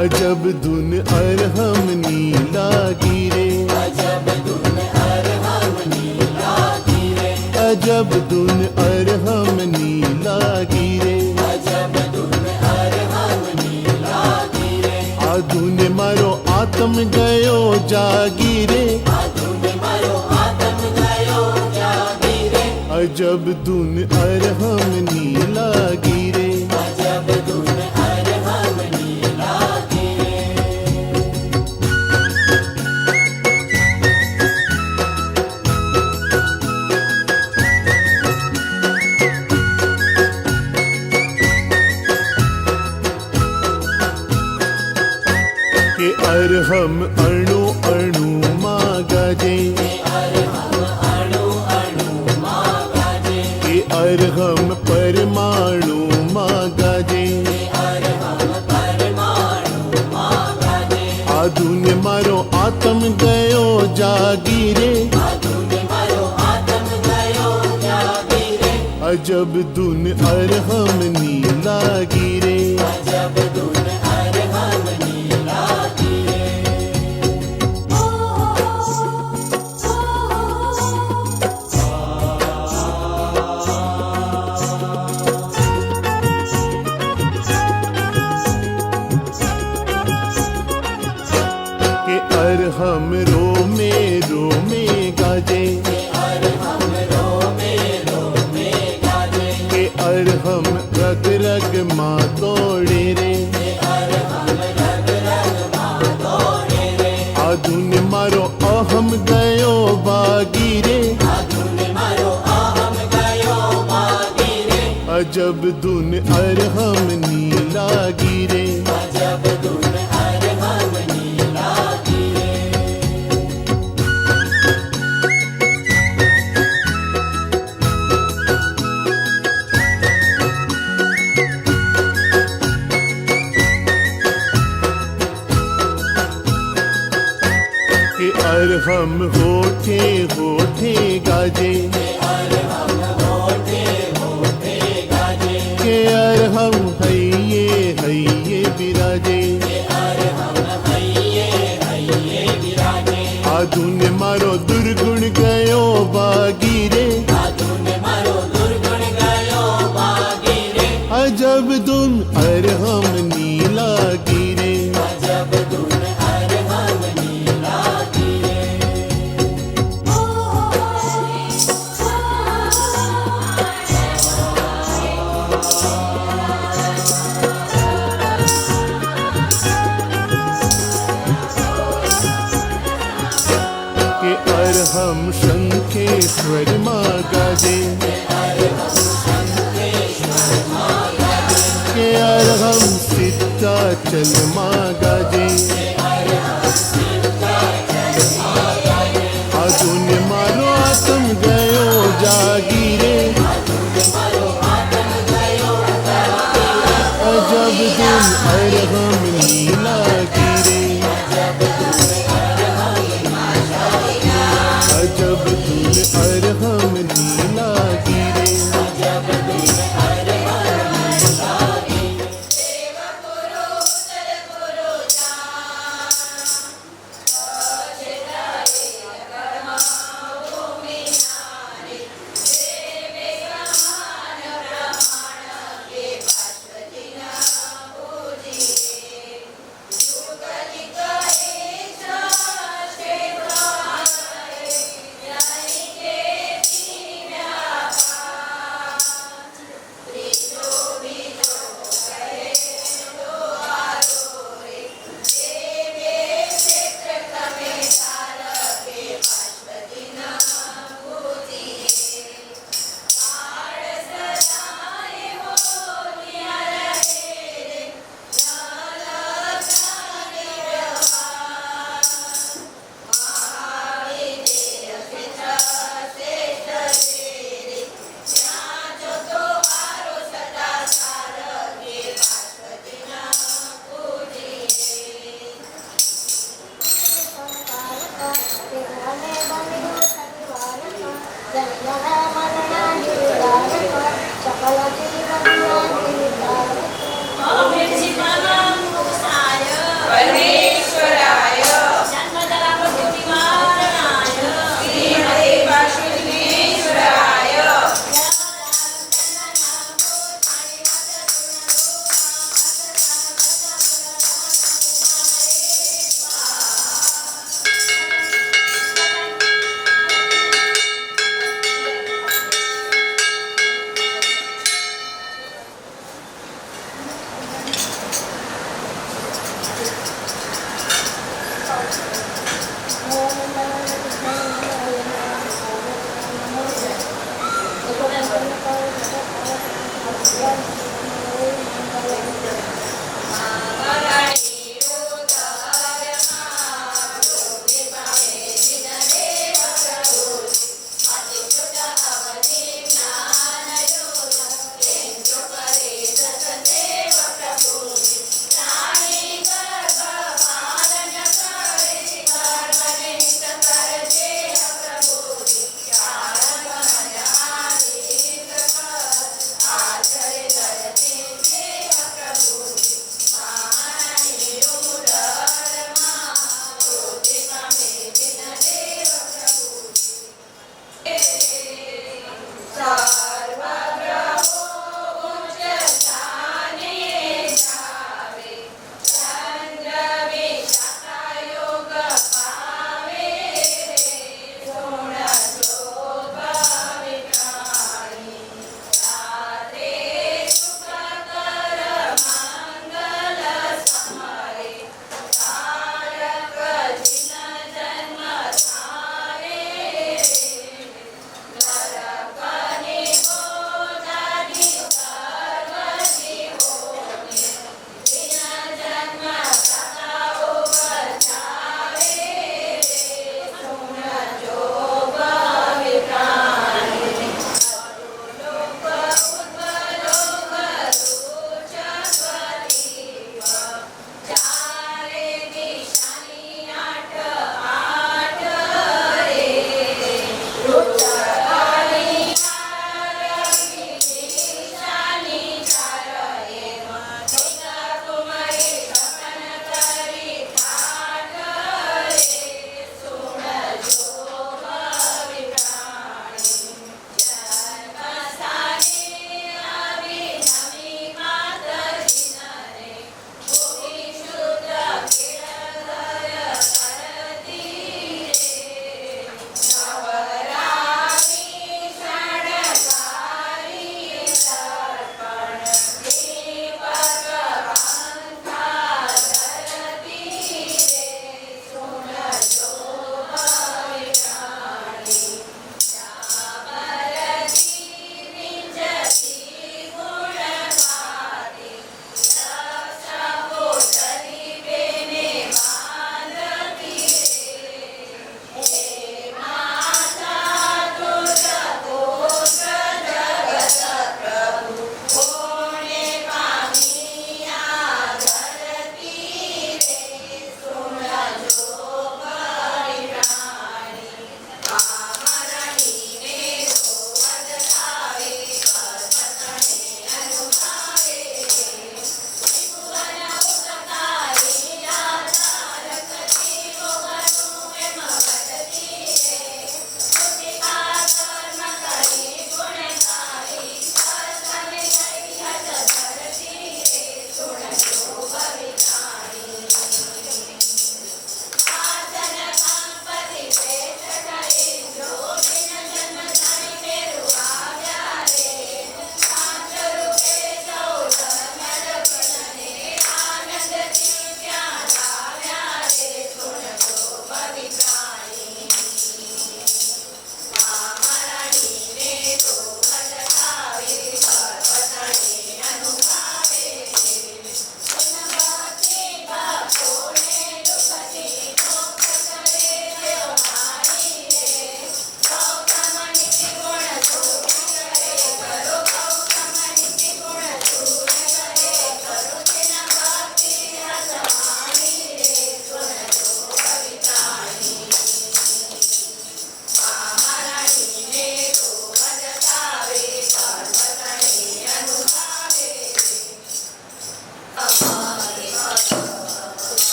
अजब धुन अरहम नीला गिरे, अजब धुन अरहम नीला गिरे, अजब धुन अरहम नीला गिरे, अजब धुन अरहम नीला गिरे, आ धुन मारो आत्म गयो जागीरे, आ धुन मारो आत्म गयो जागीरे, अजब धुन अरहम नीला गिरे। अजब धुन अरहम नीला गिरे। के अरहम अणु अणु माँ गाजे, अरहम अणु अणु माँ गाजे, के अरहम परमाणु माँ गाजे, अरहम परमाणु माँ गाजे, आ धुन मारो आत्म गयो जागीरे, आ धुन मारो आत्म गयो जागीरे, अजब धुन अरहम नीला गिरे। अजब धुन अरहम नीला गिरे। के अरहम रोमे रोमे गाजे, अरहम रोमे रोमे गाजे, के अरहम रग रग माँ तोड़े रे, अरहम रग रग माँ तोड़े रे, आ धुन मारो अहम गयो बागीरे, आ धुन मारो अहम गयो बागीरे, अजब धुन अरहम नीला गिरे। अजब धुन अरहम नीला गिरे। के अरहम होठे होठे गाजे, अरहम होठे होठे गाजे, के अरहम हैये हैये बिराजे, अरहम हैये हैये विराजे, आ धुन मारो दुर्गुण गयो बागीरे, आ धुन मारो दुर्गुण गयो बागीरे, अजब धुन अरहम नीला गिरे। अजब धुन अरहम नीला गिरे। के अरहम शंखेश्वर माँ गाजे, के अरहम सिद्धाचल माँ गाजे, आ धुन मारो आत्म गयो जागीरे, अजब धुन अरहम नीला गिरे, अजब धुन अरहम नीला गिरे।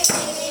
Thank you.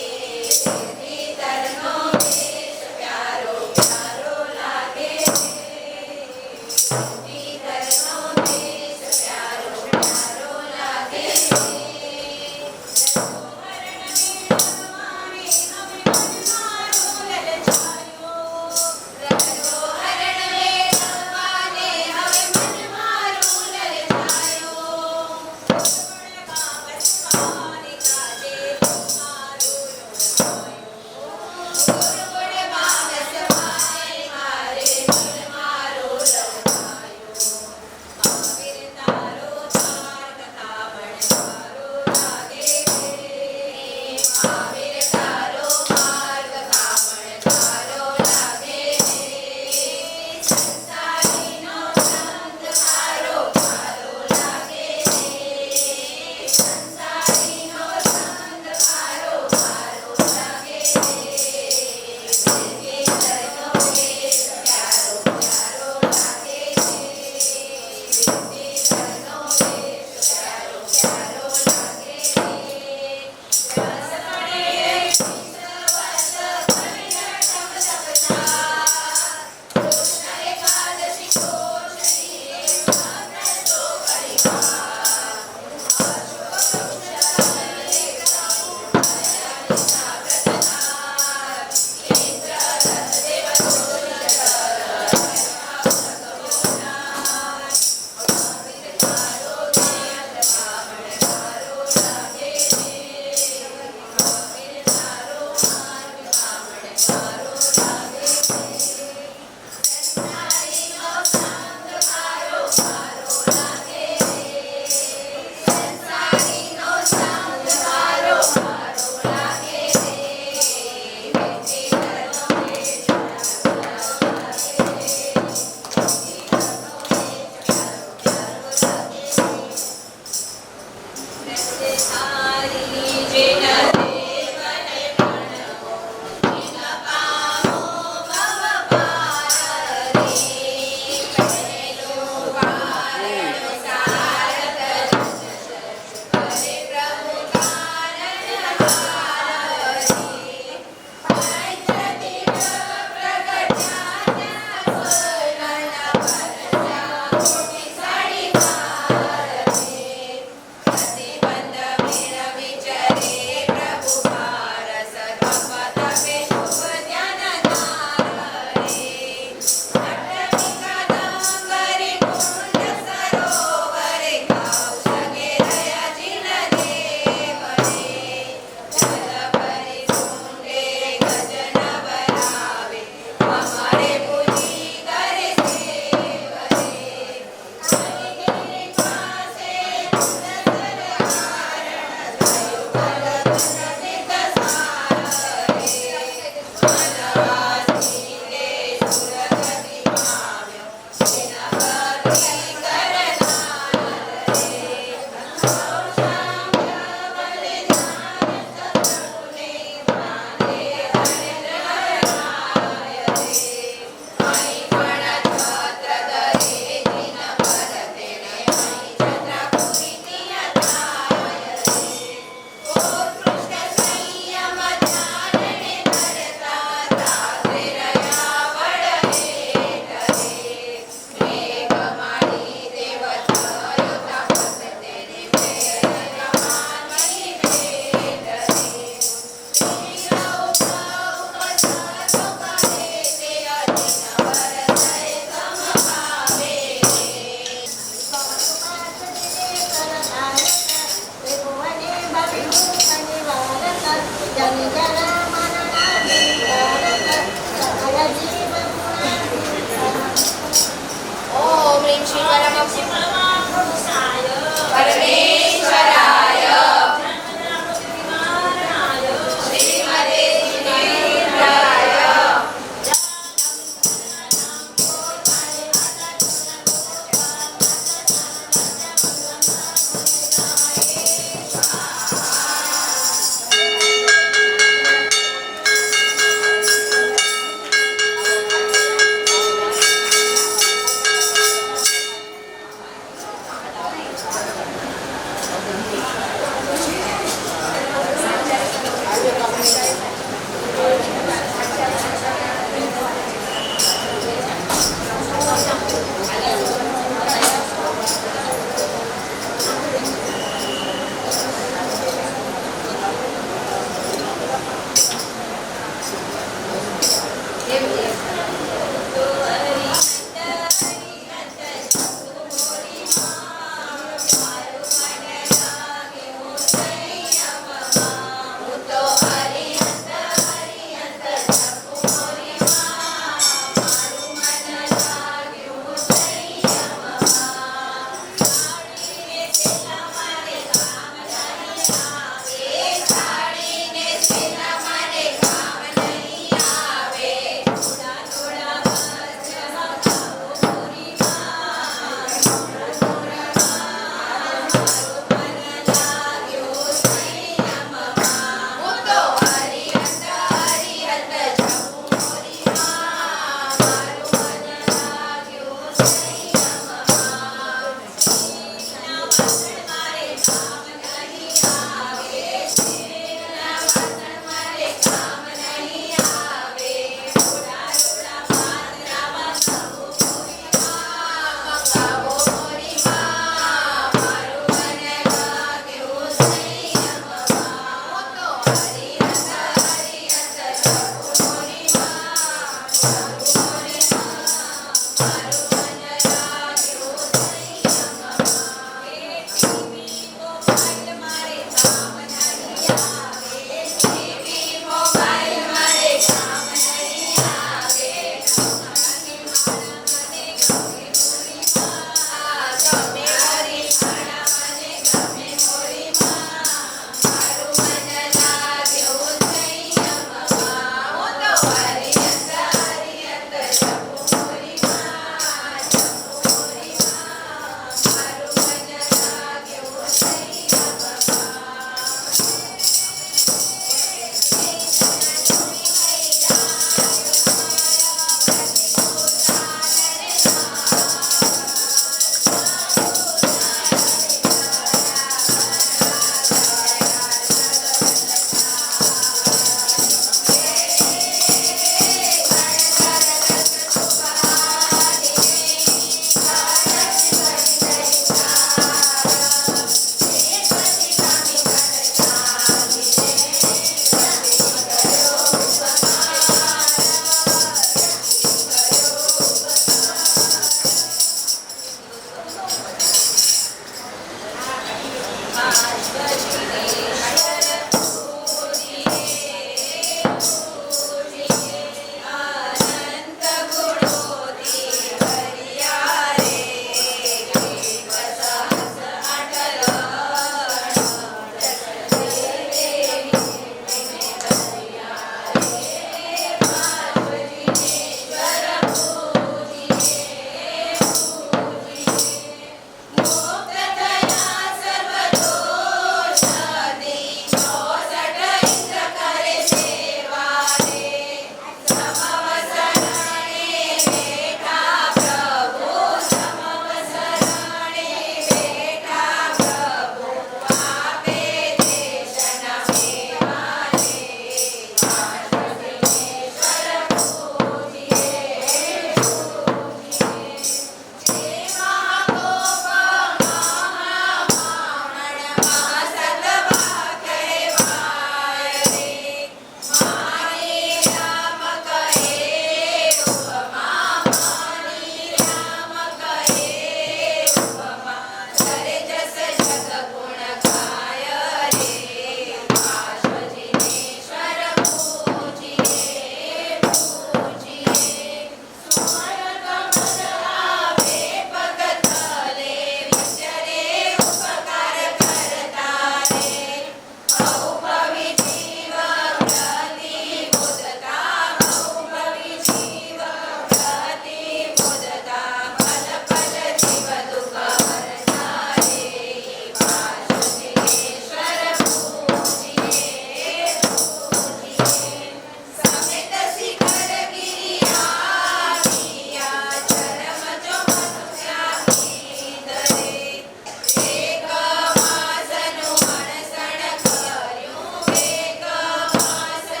એક માસનું અણસણ કર્યું, એક માસનું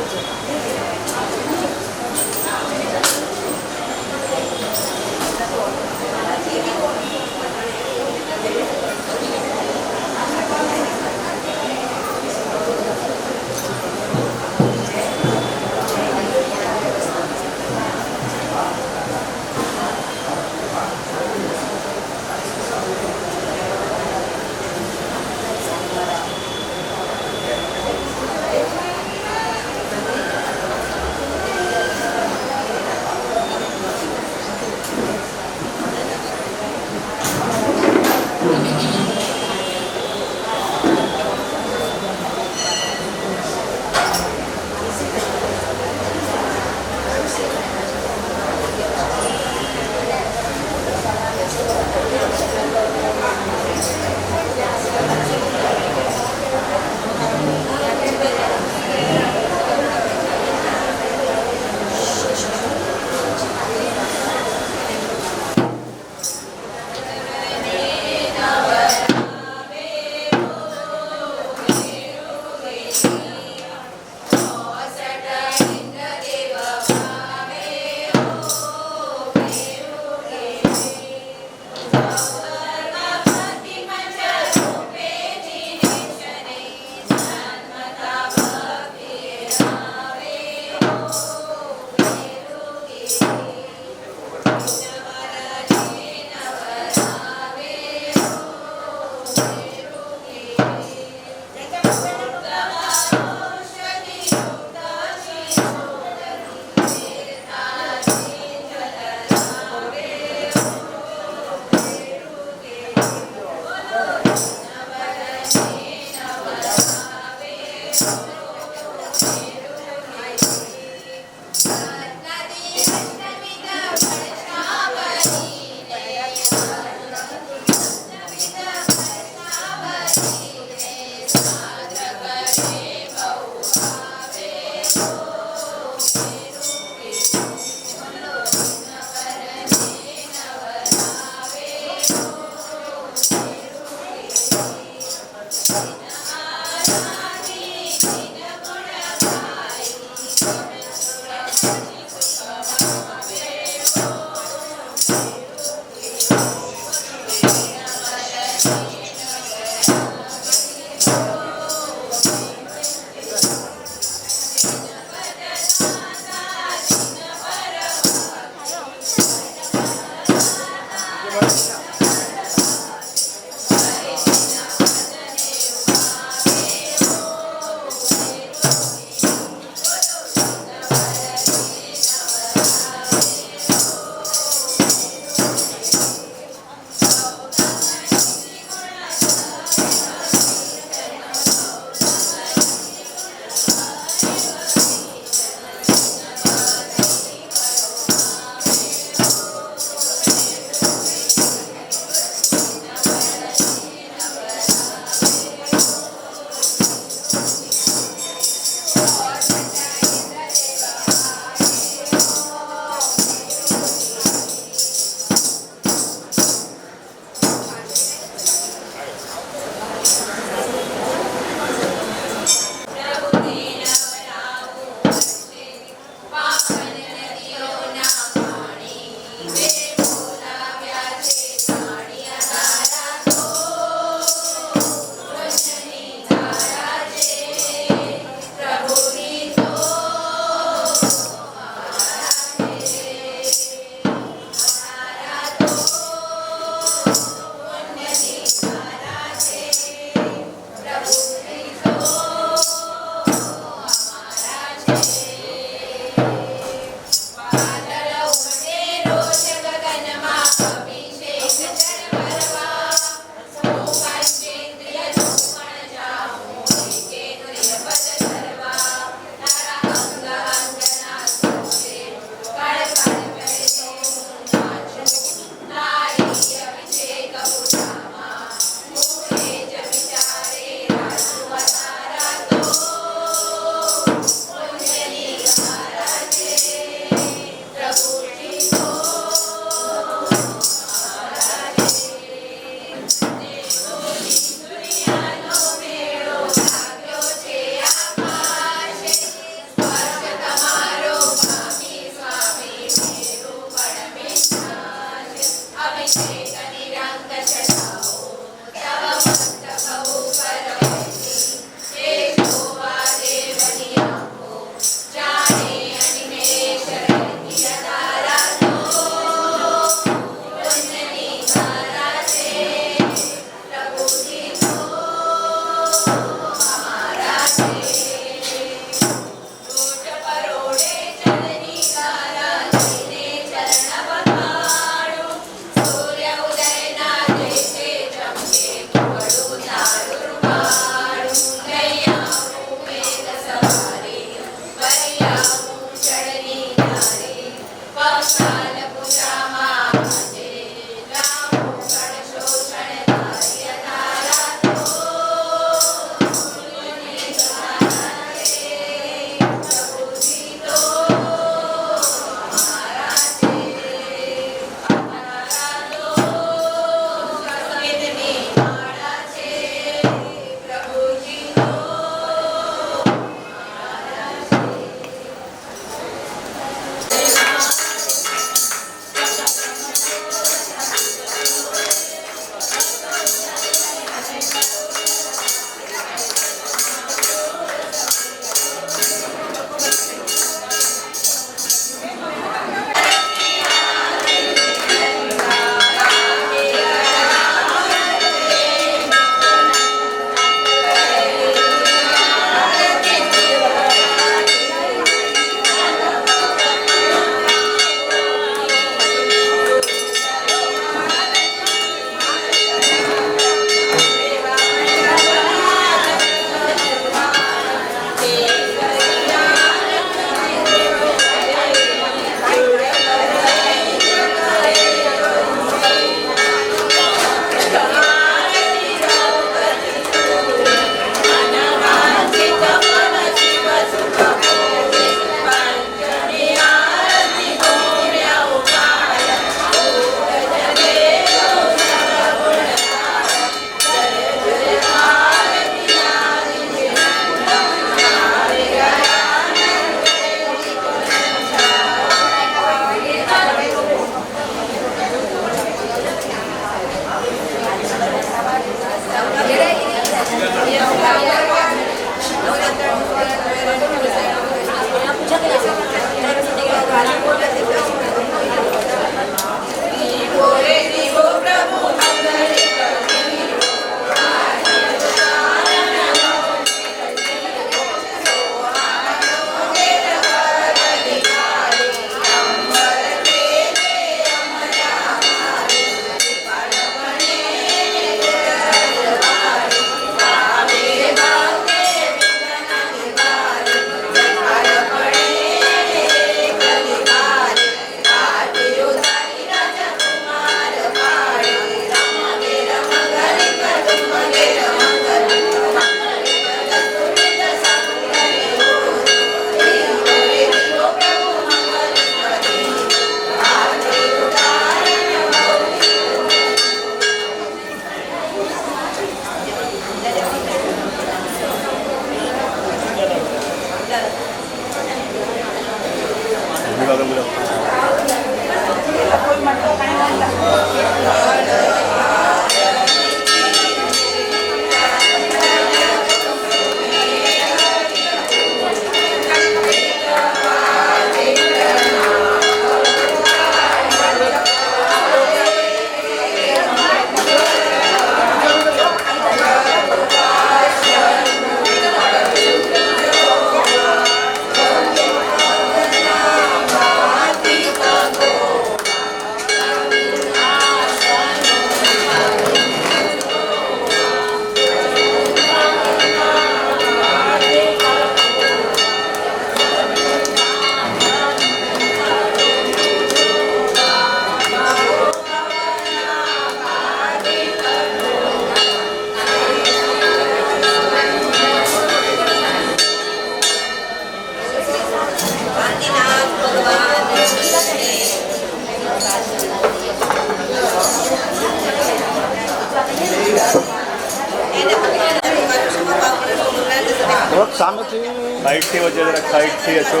સામેથી સાઈડથી વચ્ચે જરાક સાઈડથી અચો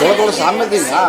થોડું થોડું સામેથી હા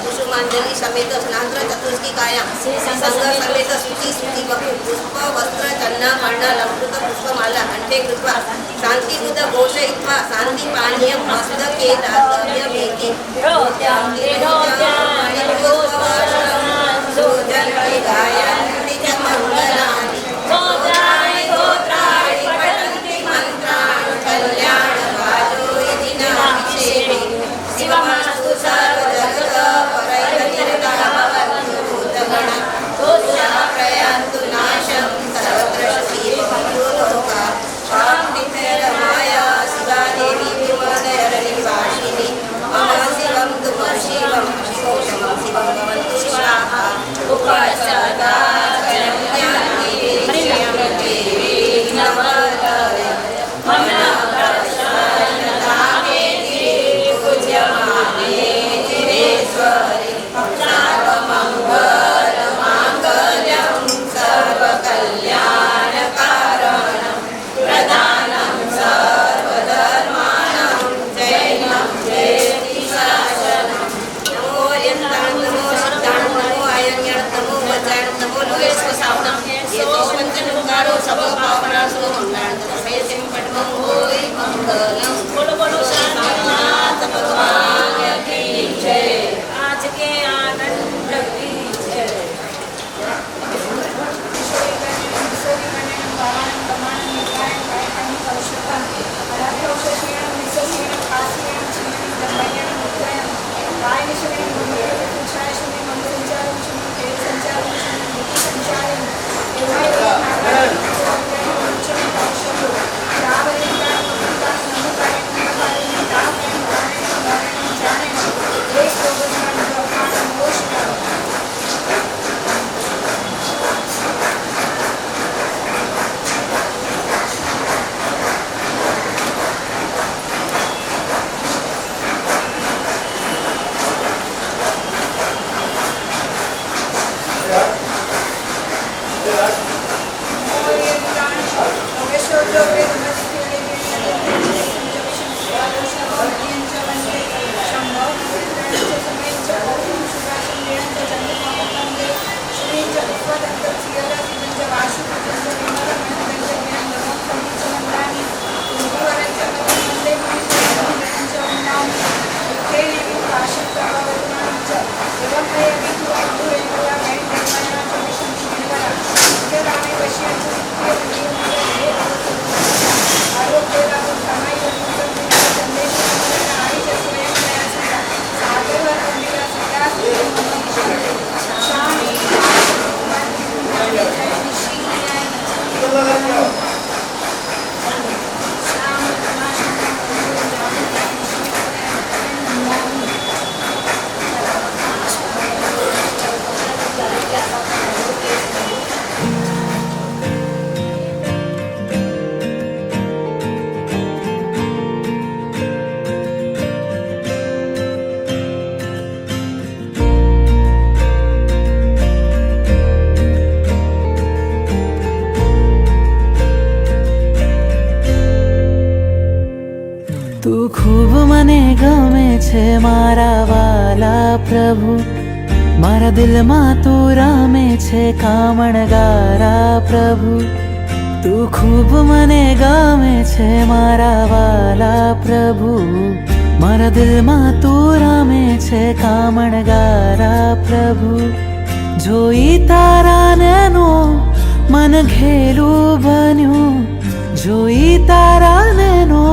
कुसुमांजलि समेत स्नात्र चतुष्की काया संग समेत सूची सूची बकु पुष्प वस्त्र चन्ना पर्ण लंकृत पुष्पमाला कंठे कृत्वा शांतिमुद घोषयित्वा शांति पानीयं मस्तके दातव्य भेति गायन्ति च मंगलानि गोत्राणि पठन्ति मंत्राणि कल्याणकालो इति नाभिषेके शिवमस्तु सर्वजगत परैरनिर्गणमवन्तु भूतगणा दोषाः प्रयान्तु नाशं सर्वत्र सुखीभवन्तु लोकाः शान्तिरमाया शिवा देवी विमलयरनिवासिनी मम शिवं तुम शिवं शिवोषमं शिवं भवन्तु स्वाहा उपासदा તું ખૂબ મને ગમે છે મારા વાલા પ્રભુ, મારા દિલમાં તું રમે છે કામણગારા પ્રભુ. તું ખૂબ મને ગમે છે મારા વાલા પ્રભુ, મારા દિલમાં તું રમે છે કામણગારા પ્રભુ. જોઈ તારા નૈનો મન ઘેલું બન્યું, જોઈ તારા નૈનો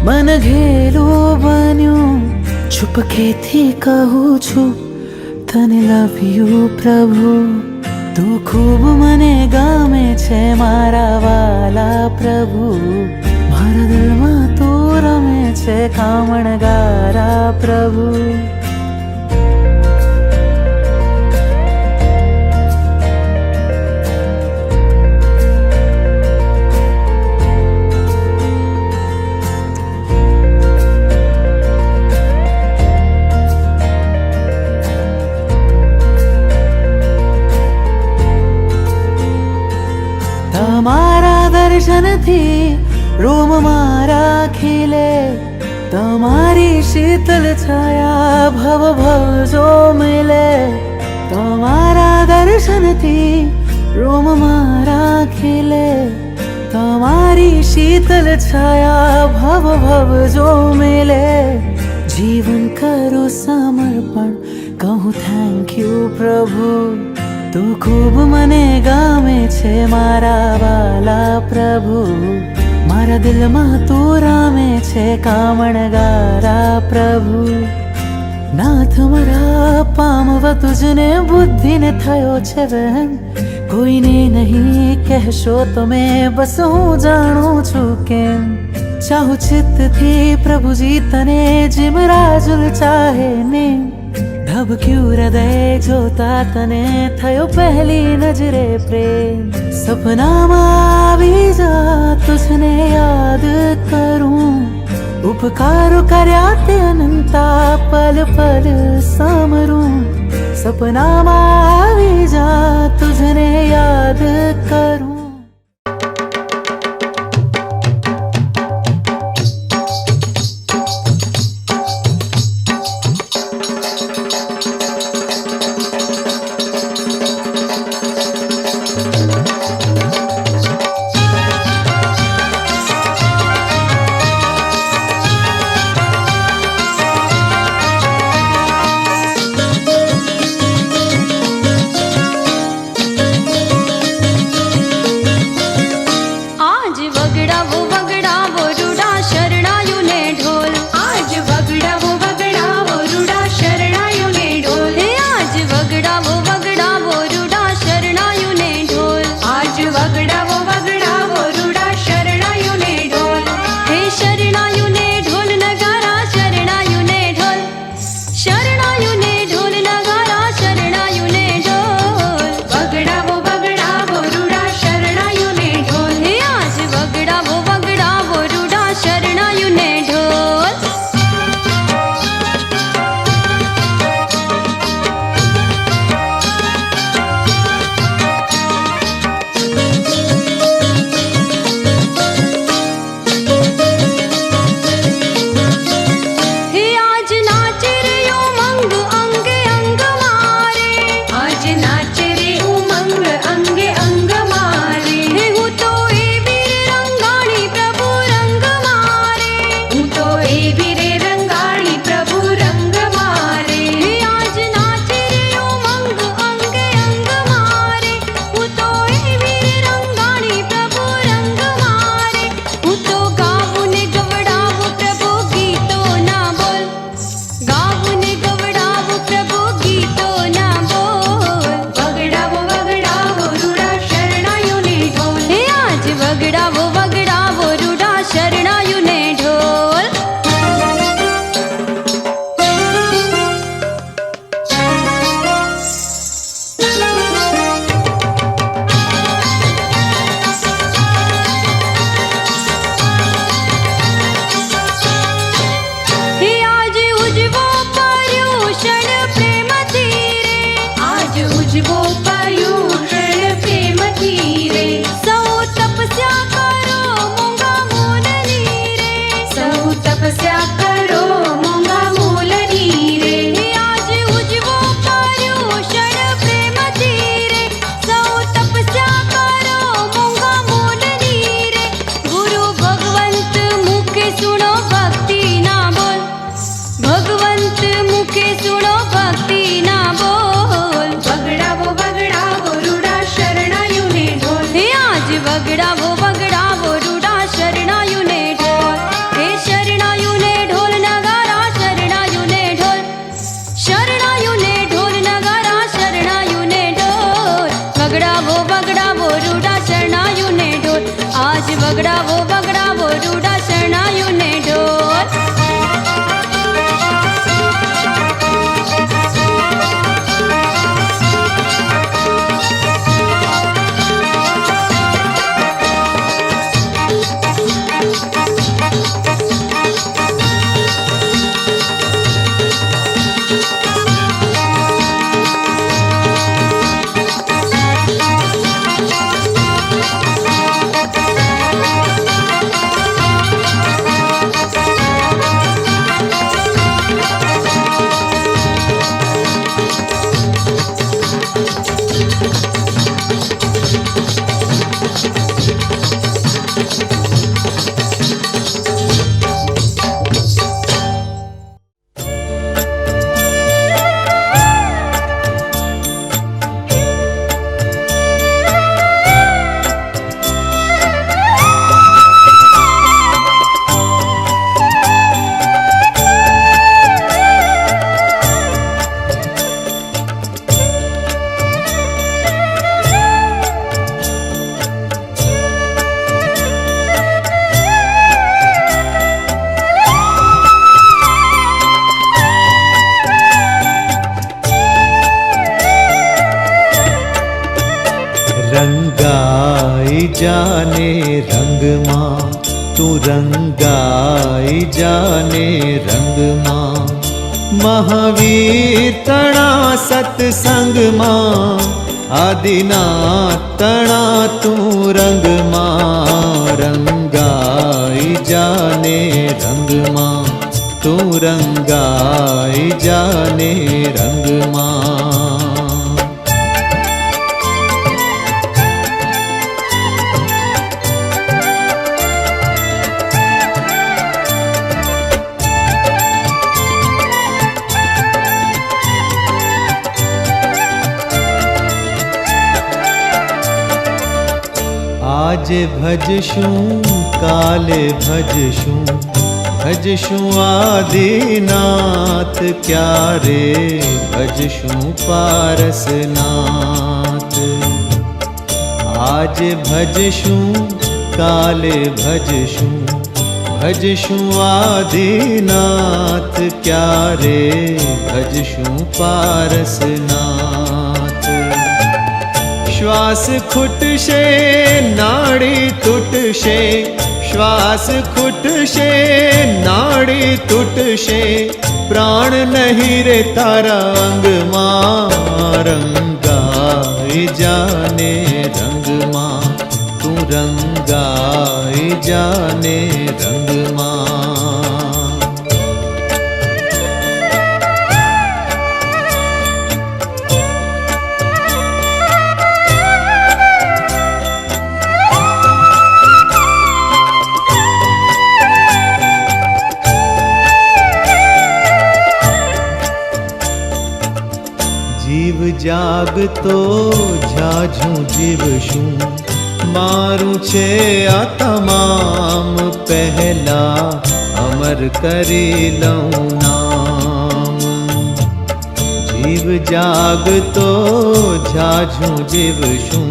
મન ઘેલું બન્યું. ચૂપકેથી કહું છું તને લવ યુ પ્રભુ. તું ખૂબ મને ગમે છે મારા વાલા પ્રભુ, મારા દિલમાં તું રમે છે કામણગારા પ્રભુ. તમારા દર્શનથી રોમ મારા ખીલે, તમારી શીતલ છાયા ભવ ભવ જો મિલે. તમારા દર્શનથી રોમ મારા ખીલે, તમારી શીતલ છાયા ભવ ભવ જો મિલે. જીવન કરું સમર્પણ કહું થેન્ક યુ પ્રભુ. તું ખૂબ મને ગમે છે મારા વાલા પ્રભુ, મારા દિલમાં તું રમે છે કામણગારા પ્રભુ. નાથ મારા પામવા તુજને બુદ્ધિને થયો છે વહેમ, કોઈને નહીં કહેશો તમે બસ હું જાણું છું કેમ. ચાહું ચિત્તથી પ્રભુજી તને જેમ રાજુલ ચાહે ને, ધબક્યું હૃદય જોતા તને થયો પહેલી નજરે પ્રેમ. સપનામાં આવી જા તુજને યાદ કરું, ઉપકારો કર્યા તે અનંતા પલ પલ સામરું. સપનામાં આવી જા તુજને યાદ કરું. ઉજવો પર્યુષણ પ્રેમથી રે. સૌ તપસ્યા કરો વગડાવો વગડાવો રૂડા શરણાયું ને ઢોર. रंगाई जाने रंग मां तू रंगाई जाने रंग मां महावीर तणा सत्संग मां आदिनाथ तणा तू रंग मां रंगाई जाने रंग मां तू रंगाई जाने रंग मां आज भजशूं काले भजशूं भजशूं आदिनाथ क्यारे भजशूं पारसनाथ आज भजशूं काले भजशूं भजशूं आदिनाथ क्यारे भजशूं पारसनाथ श्वास खुटशे नाड़ी तुटशे श्वास खुटशे नाड़ी तुटशे प्राण नहीं रे तारा अंग मां रंगाई जाने रंग मां तू रंगाई जाने रंग मां जीव जागतो झाझू जीवशूं मारू छे आ तमाम पहला अमर करी लऊं नाम जीव जागतो झाझू जीवशूं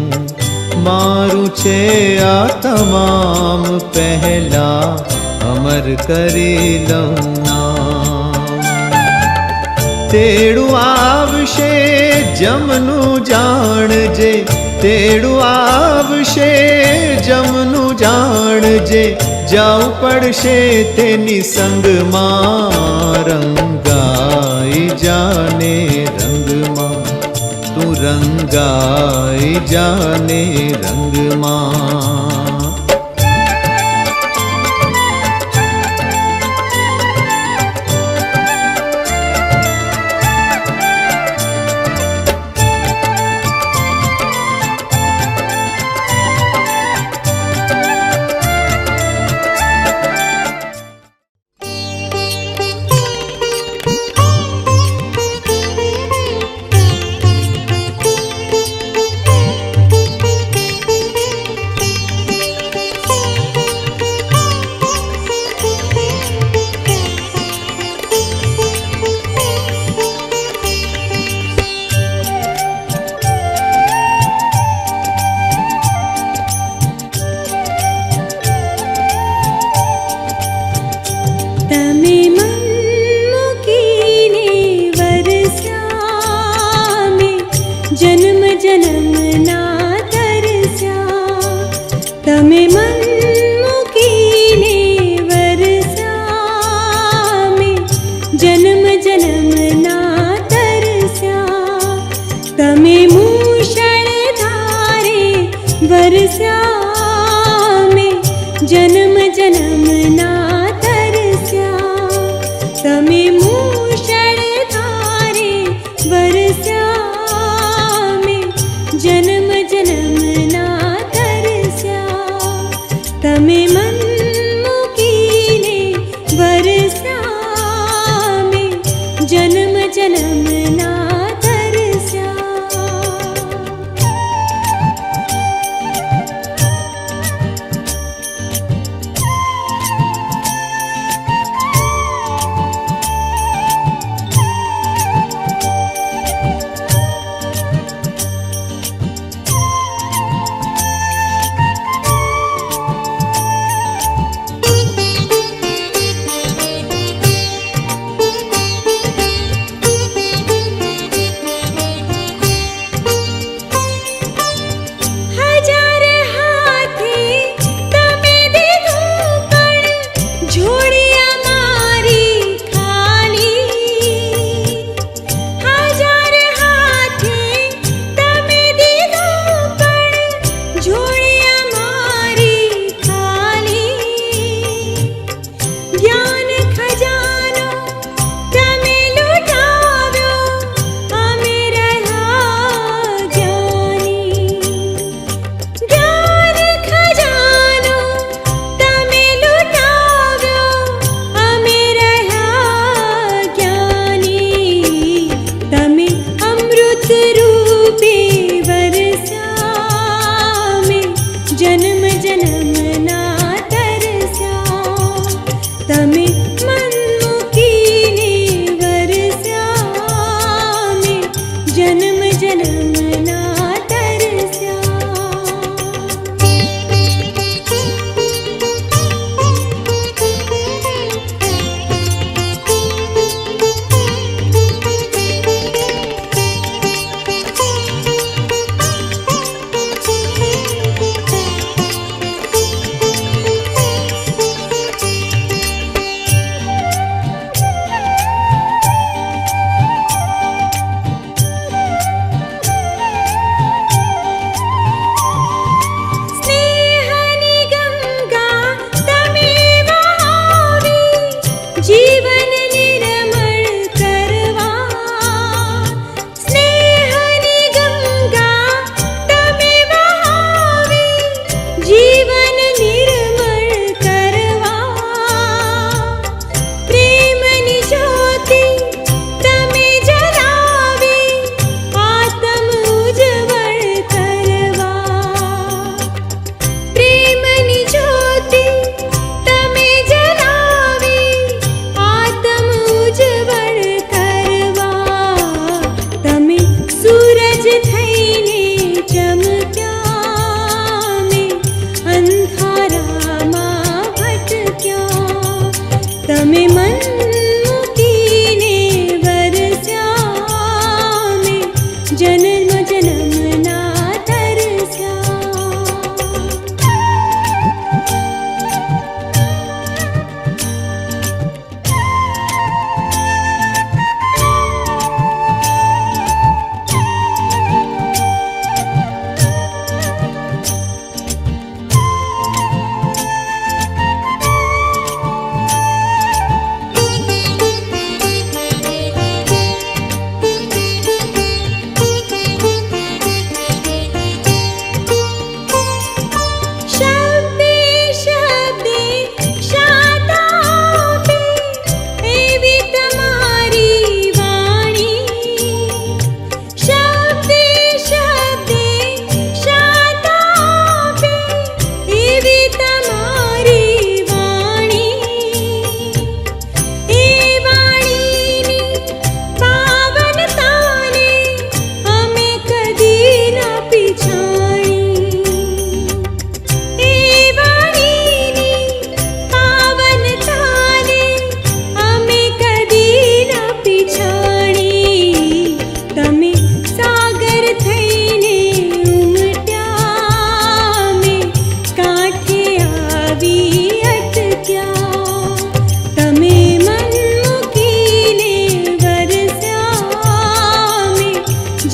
मारू छे आ तमाम पहला अमर करी लऊं नाम तेड़ू आवशे जमनु जाणजे तेड़ू आवशे जमनु जाणजे जाऊं पड़शे तेनी संग मां रंगाई जाने रंग मां तू रंगाई जाने रंग मां તમે મન મૂકીને વરસ્યા મેં જન્મ જન્મના તરસ્યા. જન્મ જન્મના તરસ્યા તમે મન મૂકીને વરસ્યા મેં જન્મ જન્મના તમે મન મૂકીને વરસ્યા મેં જન્મ જન્મના તરસ્યા.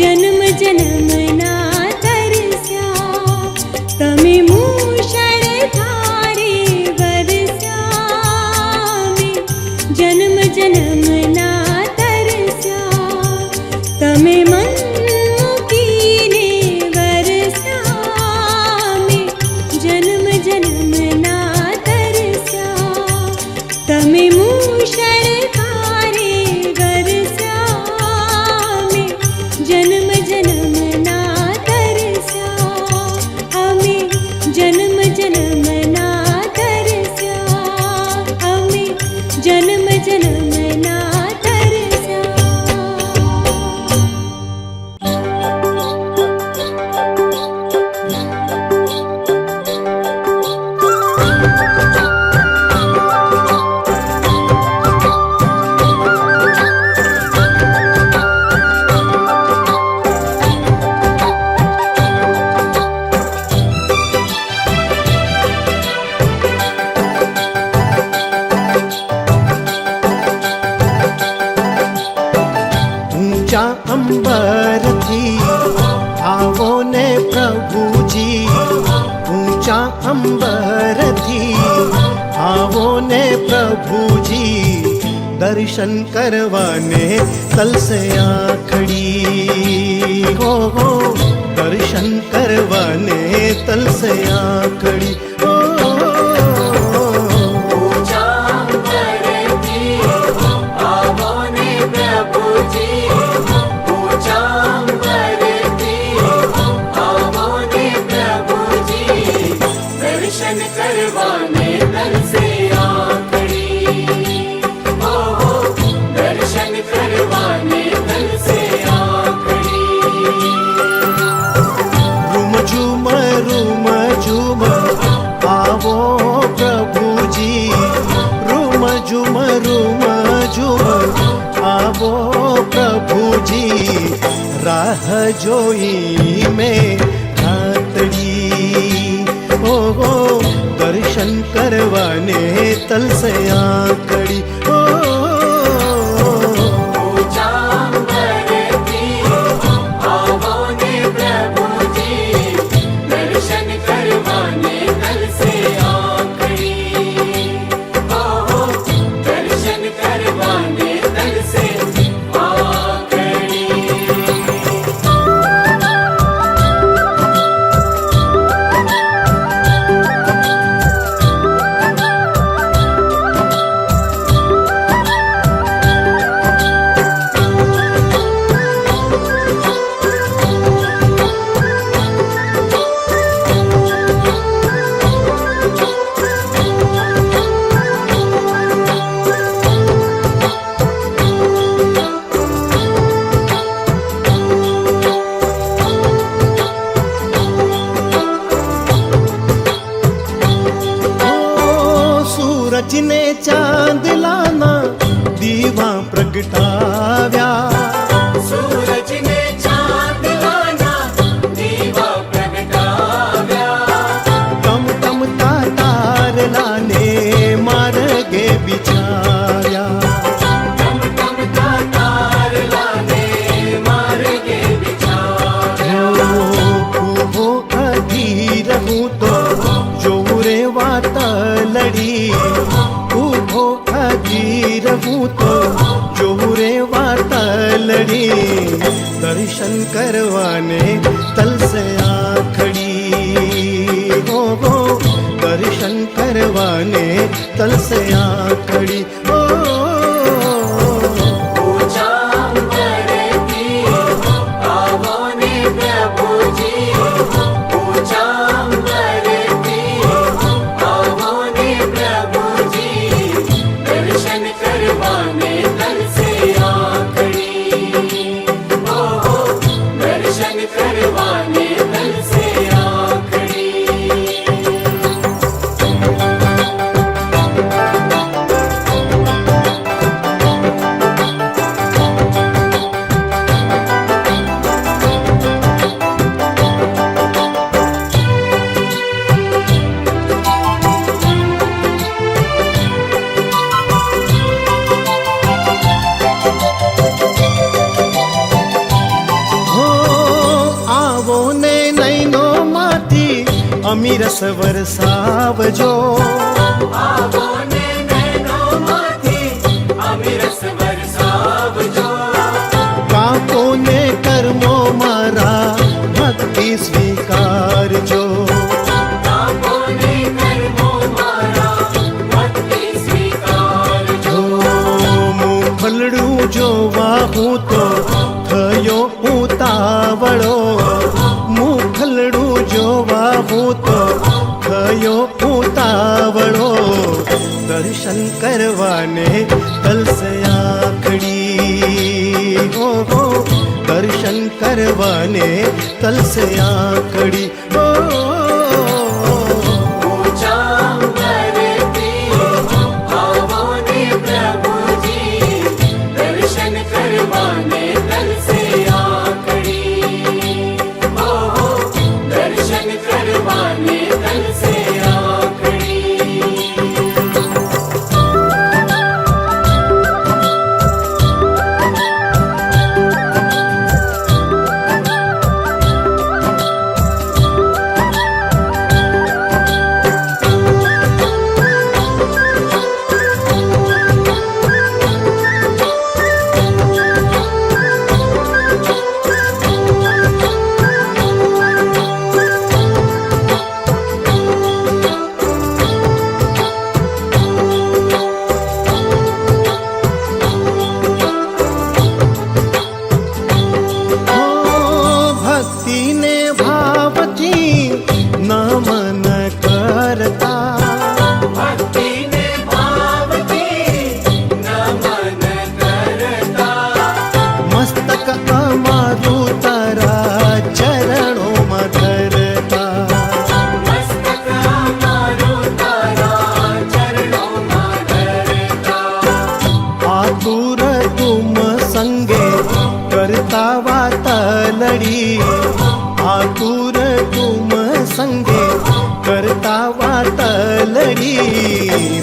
જન્મ જન્મના તરસ્યા તમે મૂષળ ધારે વરસ્યા મેં જન્મ જન્મના તરસ્યા તમે મન મૂકીને વરસ્યા મેં જન્મ જન્મના ऊंचा अंबर थी आवो ने प्रभुजी ऊंचा अंबर थी आवो ने प्रभुजी दर्शन करवाने तल से आखड़ी हो दर्शन करवाने तल से आखड़ी ऊंचा अंबर थी आवो ने प्रभुजी ऊंचा अंबर थी आवो ने प्रभुजी दर्शन करवाने तल से आखड़ी दर्शन करवाने तल से आखड़ी रूम झूम आवो प्रभुजी रूम झूम आवो प्रभुजी राह जोई में रातड़ी ओ दर्शन करवाने तल से आकड़ी ऊंचा अंबर थी आवो ने प्रभुजी दर्शन करवाने तल से आखड़ी दर्शन करवाने तल से आखड़ी सूरज ने चांद लाना दीवा प्रगटाव्या सूरज ने चांद लाना दीवा प्रगटाव्या कम कम तार लाने मार्गे बिचार्या कम कम तार लाने मार्गे बिचार्या उभो अधीर हूँ तो जोरे वातलड़ी उभो अधीर हूँ तो जोरे वातलड़ी दर्शन करवाने तल से आखड़ी हो दर्शन करवाने तल से आखड़ी ऊंचा अंबर थी आवो ने प्रभुजी ऊंचा अंबर थी आवो ने प्रभुजी दर्शन करवाने तल से आखड़ी दर्शन करवाने तल से आखड़ी हो आवो ने नैनो माथी अमीरस वरसावजो आवो ने नैनो माथी अमीरस वरसावजो काको ने कर्मो मारा भक्ति स्वीकार जो काको ने कर्मो मारा भक्ति स्वीकार जो मुखलड़ू जो वाहू तो थयो उतावड़ो मुखलड़ू जो वाहू तो थयो उतावड़ो दर्शन करवाने तल से आखड़ी हो दर्शन करवाने तल से आखड़ी ऊंचा अंबर थी आवो ने प्रभुजी दर्शन करवाने तल से आखड़ी दर्शन करवाने तल से आखड़ी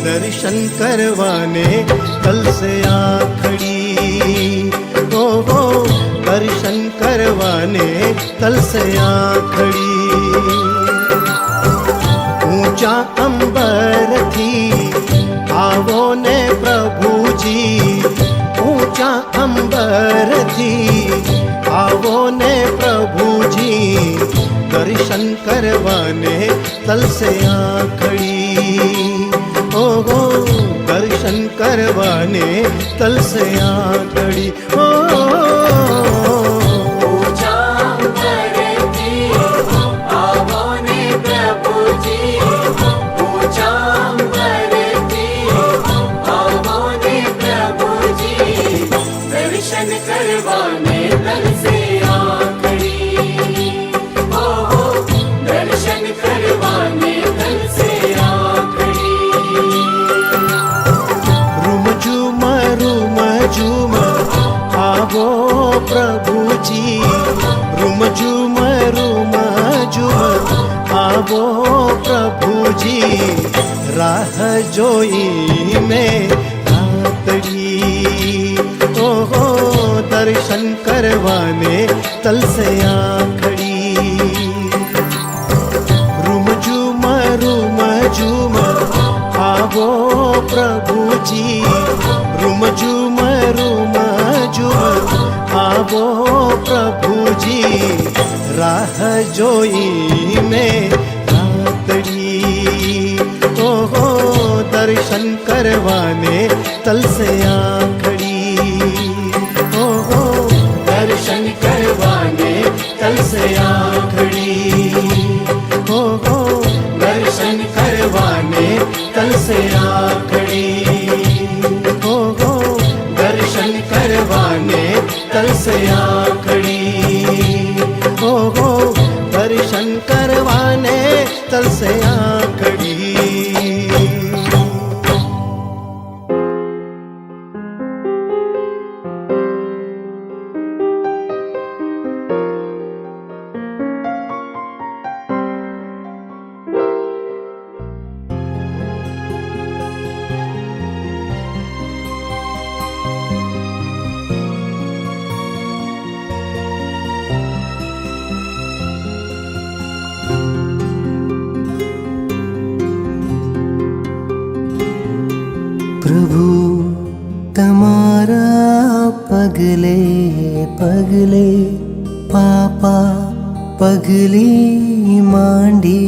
दर्शन करवाने कल से आ खड़ी। हो दर्शन करवाने कल से आ खड़ी। ऊंचा अंबर थी आवो ने प्रभु जी, ऊंचा अंबर थी आवो ने प्रभु जी, दर्शन करवाने तल से आ खड़ी। हो दर्शन करवाने तल से आ खड़ी। करवाने तल से आखड़ी, दर्शन करवाने तल से आखड़ी। रुम झूम आवो प्रभु जी, रुम झूम आवो प्रभु जी, राह जोई में रातड़ी। ओहो दर्शन करवाने तल से आ खड़ी। रुम झूम आवो प्रभु जी, रुम झूम आवो प्रभु जी, राह जोई में रातड़ी। ओहो दर्शन करवाने तल से आ खड़ी। दर्शन करवाने तल से आखड़ी, दर्शन करवाने तल से आखड़ी, दर्शन करवाने तल से आखड़ी, दर्शन करवाने तल से आ खड़ी। प्रभु तमारा पगले पगले पापा पगली मांडी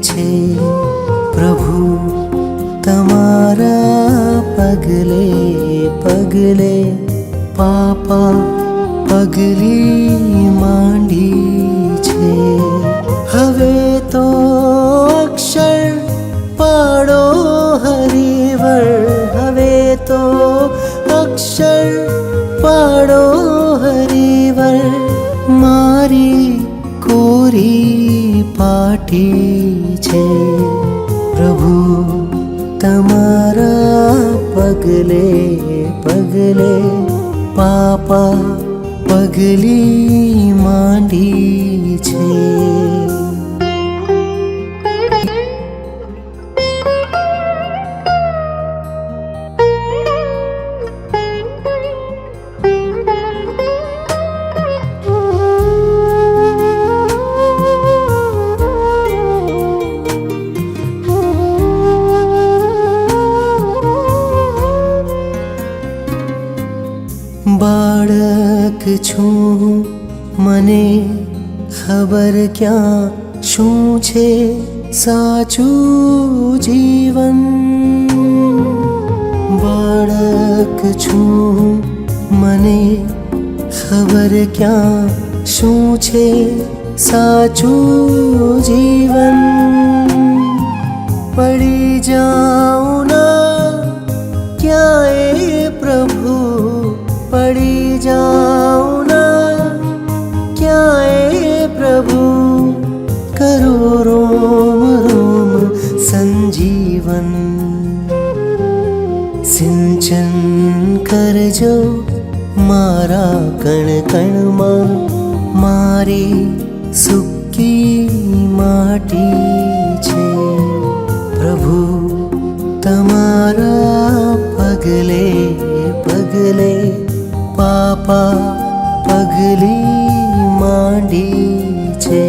छे। प्रभु तमारा पगले पगले पापा पगली मांडी छे। हवे तो अक्षर पाड़ो हरिवर, हवे तो अक्षर पाड़ो हरिवर, मारी कोरी पाटी छे। प्रभु तमारा पगले पगले पापा पगली मांडी छे। बाळक छूं मने खबर क्या शू छे साचू जीवन। बाळक छूं मने खबर क्या शू छे साचू जीवन। पड़ी जाऊं ना क्या ए प्रभु, पड़ी जाऊं ना क्या ए प्रभु, करो रोम रोम संजीवन। सिंचन करजो मारा कण कण में, मारी सुकी माटी छे। प्रभु તમારા પગલે પગલે પાપા પગલી માંડી છે.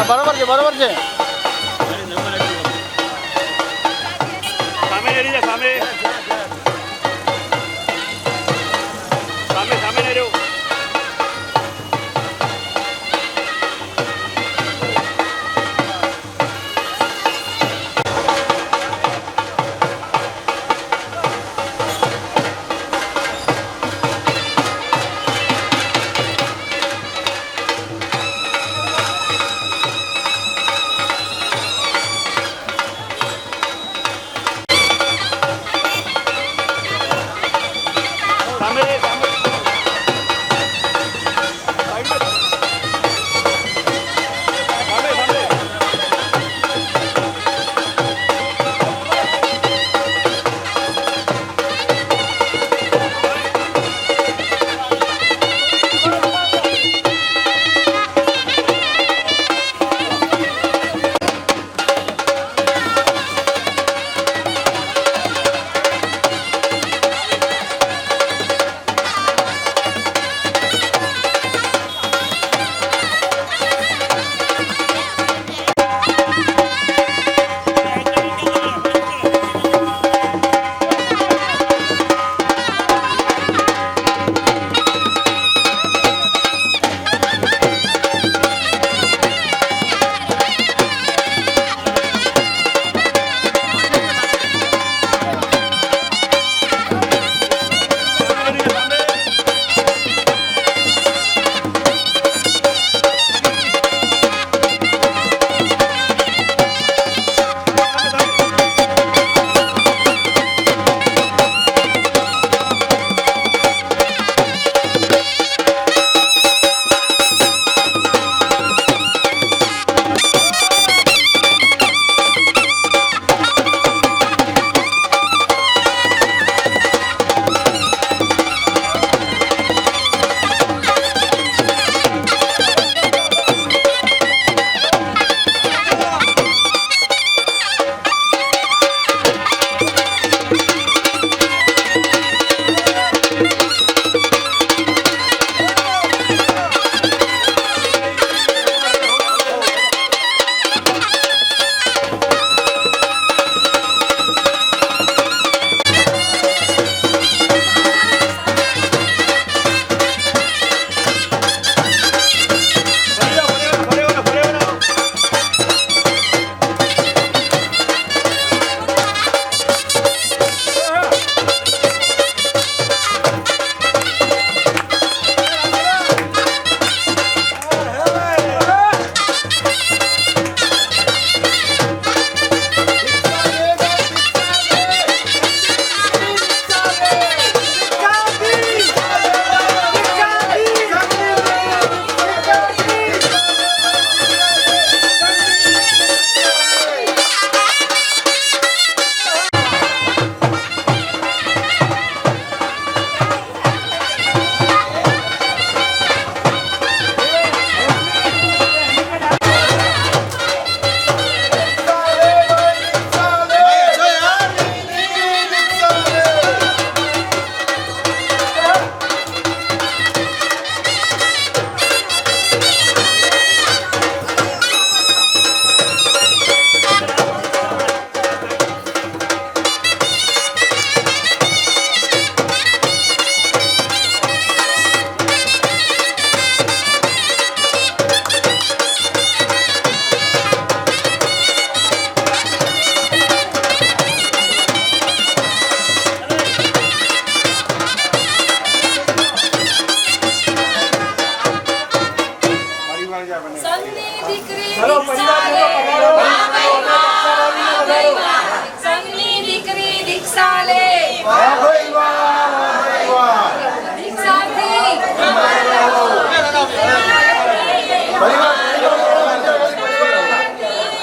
બરોબર છે બરોબર છે. સામે રેડી જા સામે સામે સામે ને રહ્યો.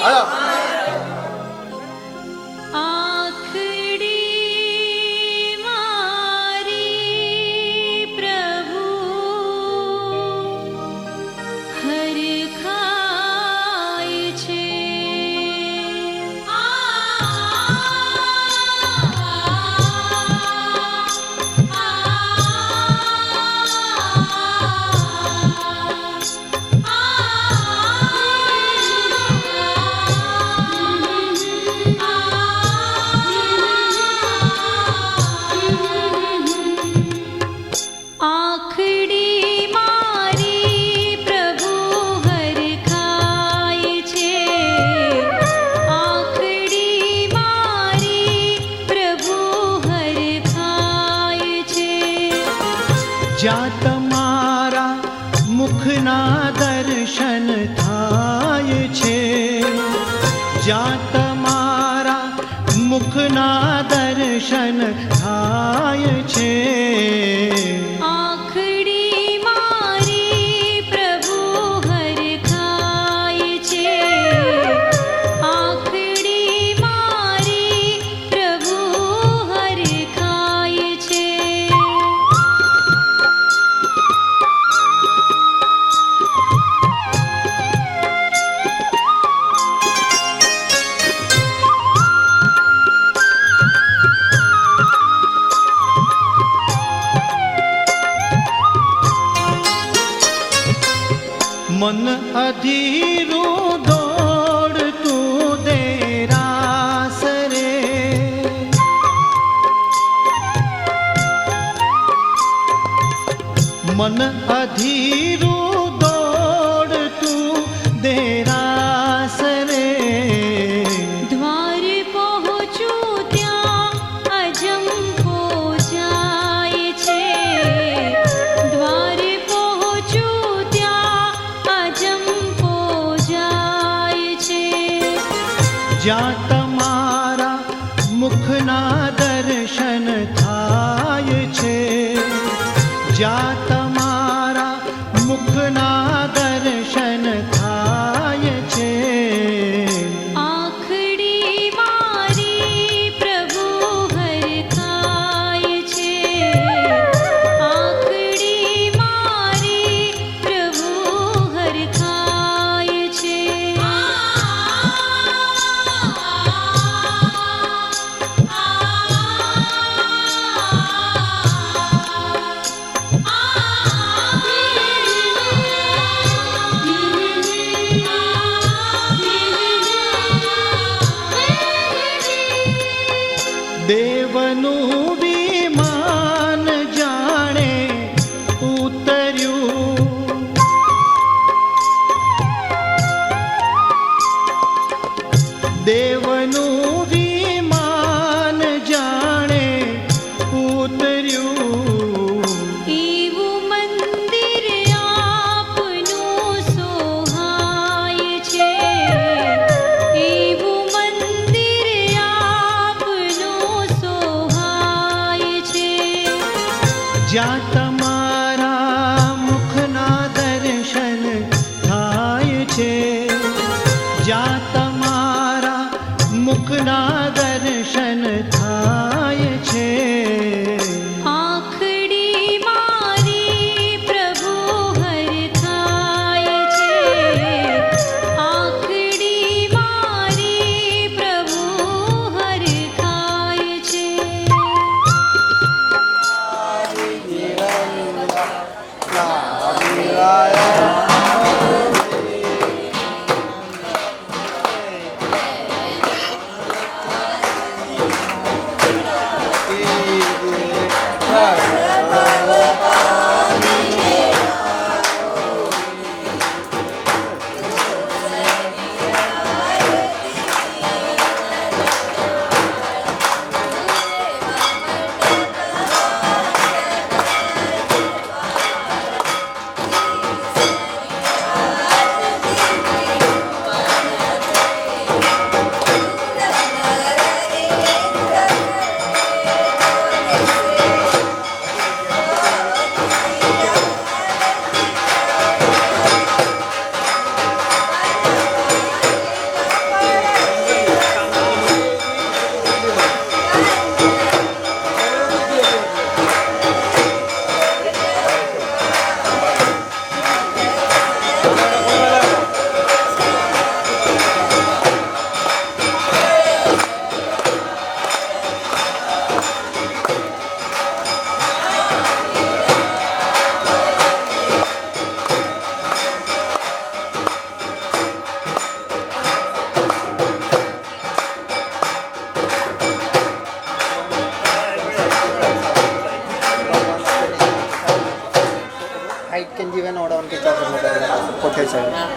આખડી મારી પ્રભુ હરખાય છે. આખડી મારી પ્રભુ હરખાય છે. આખડી મારી પ્રભુ હરખાય છે. જ્યાં તમારા મુખના દર્શન થાય છે, જ્યાં તમારા મુખના દર્શન થાય છે. આખડી મારી પ્રભુ હરખાય છે. આખડી મારી પ્રભુ હરખાય છે. મન અધીરું દોડતું દેરાસ રે, મન અધીરું દોડતું દેરાસ રે. દ્વાર પહોંચું ત્યાં અજંપો જાય છે. દ્વાર પહોંચું ત્યાં અજંપો જાય છે. જ્યાં તમારા મુખના દર્શન થાય છે, જ્યાં તમારા મુખના દર્શન થાય છે. આખડી મારી પ્રભુ હરખાય છે. આખડી મારી પ્રભુ હરખાય છે. દેવનું વિમાન જાણે ઉતર્યું, દેવનું વિમાન જાણે ઉતર્યું. એવું મંદિર આપનું સોહાય છે. એવું મંદિર આપનું સોહાય છે. જ્યાં તમારા મુખના દર્શન થાય છે, જ્યાં તમારા મુખના દર્શન થાય છે. આખડી મારી પ્રભુ હરખાય છે. આખડી મારી પ્રભુ હરખાય છે. સાહેબ.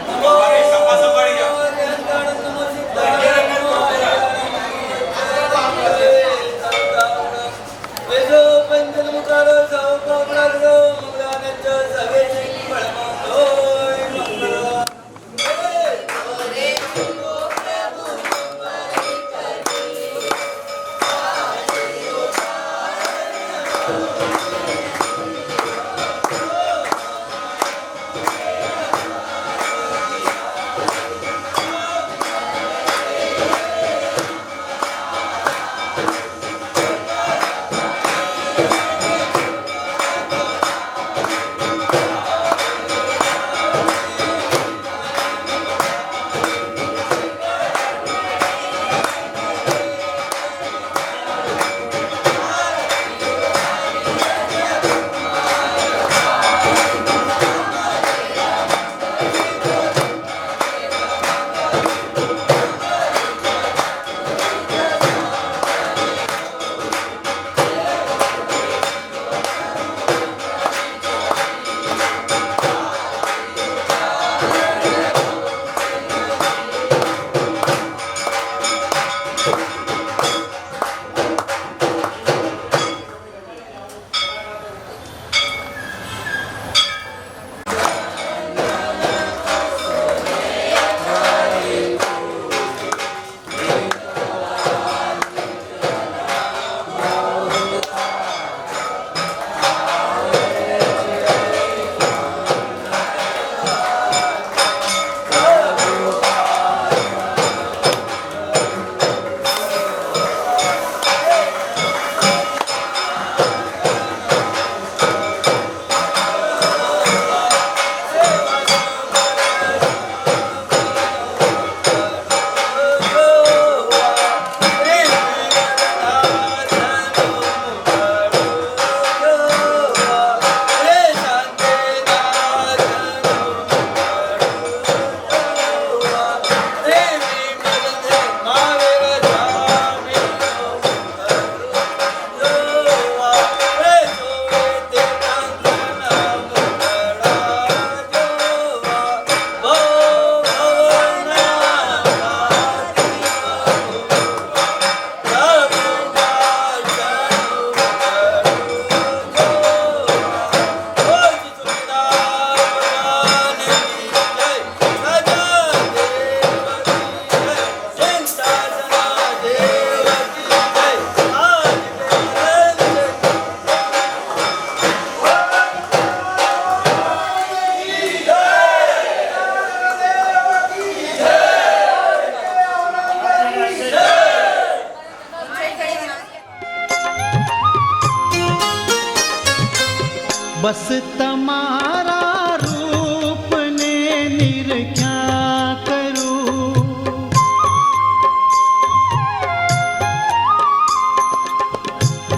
બસ તમારા રૂપને નિરખ્યા કરું,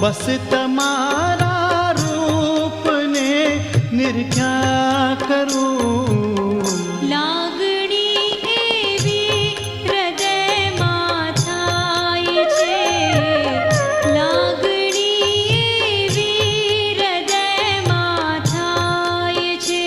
બસ તમારા રૂપને નિરખ્યા કરું. લાગણી એવી હૃદયમાં થાય છે, લાગણી એવી હૃદયમાં થાય છે.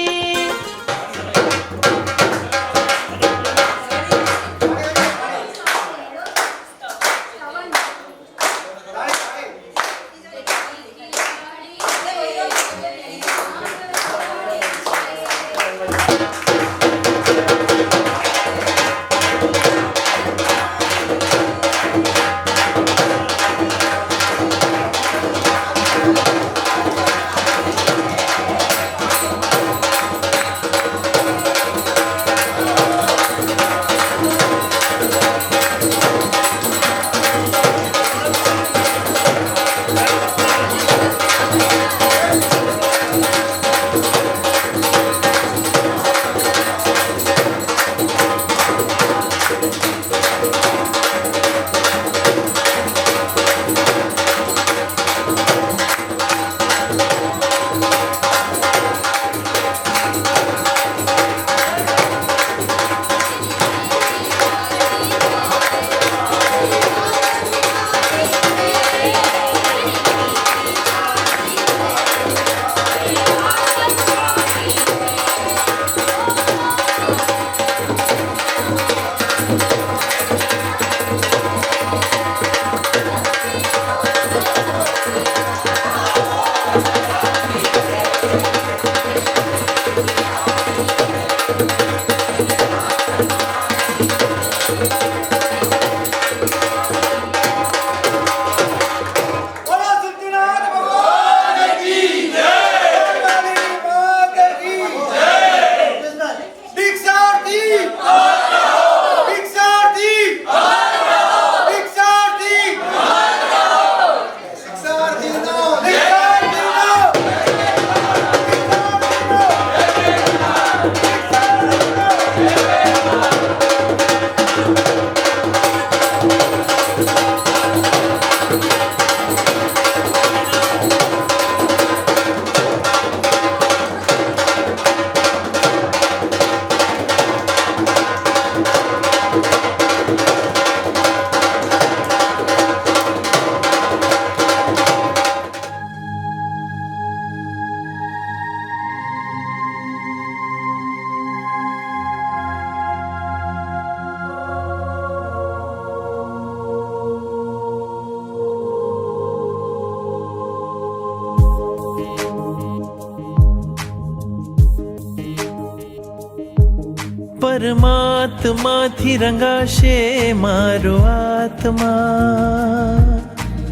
પરમાત્માથી રંગાશે મારો આત્મા,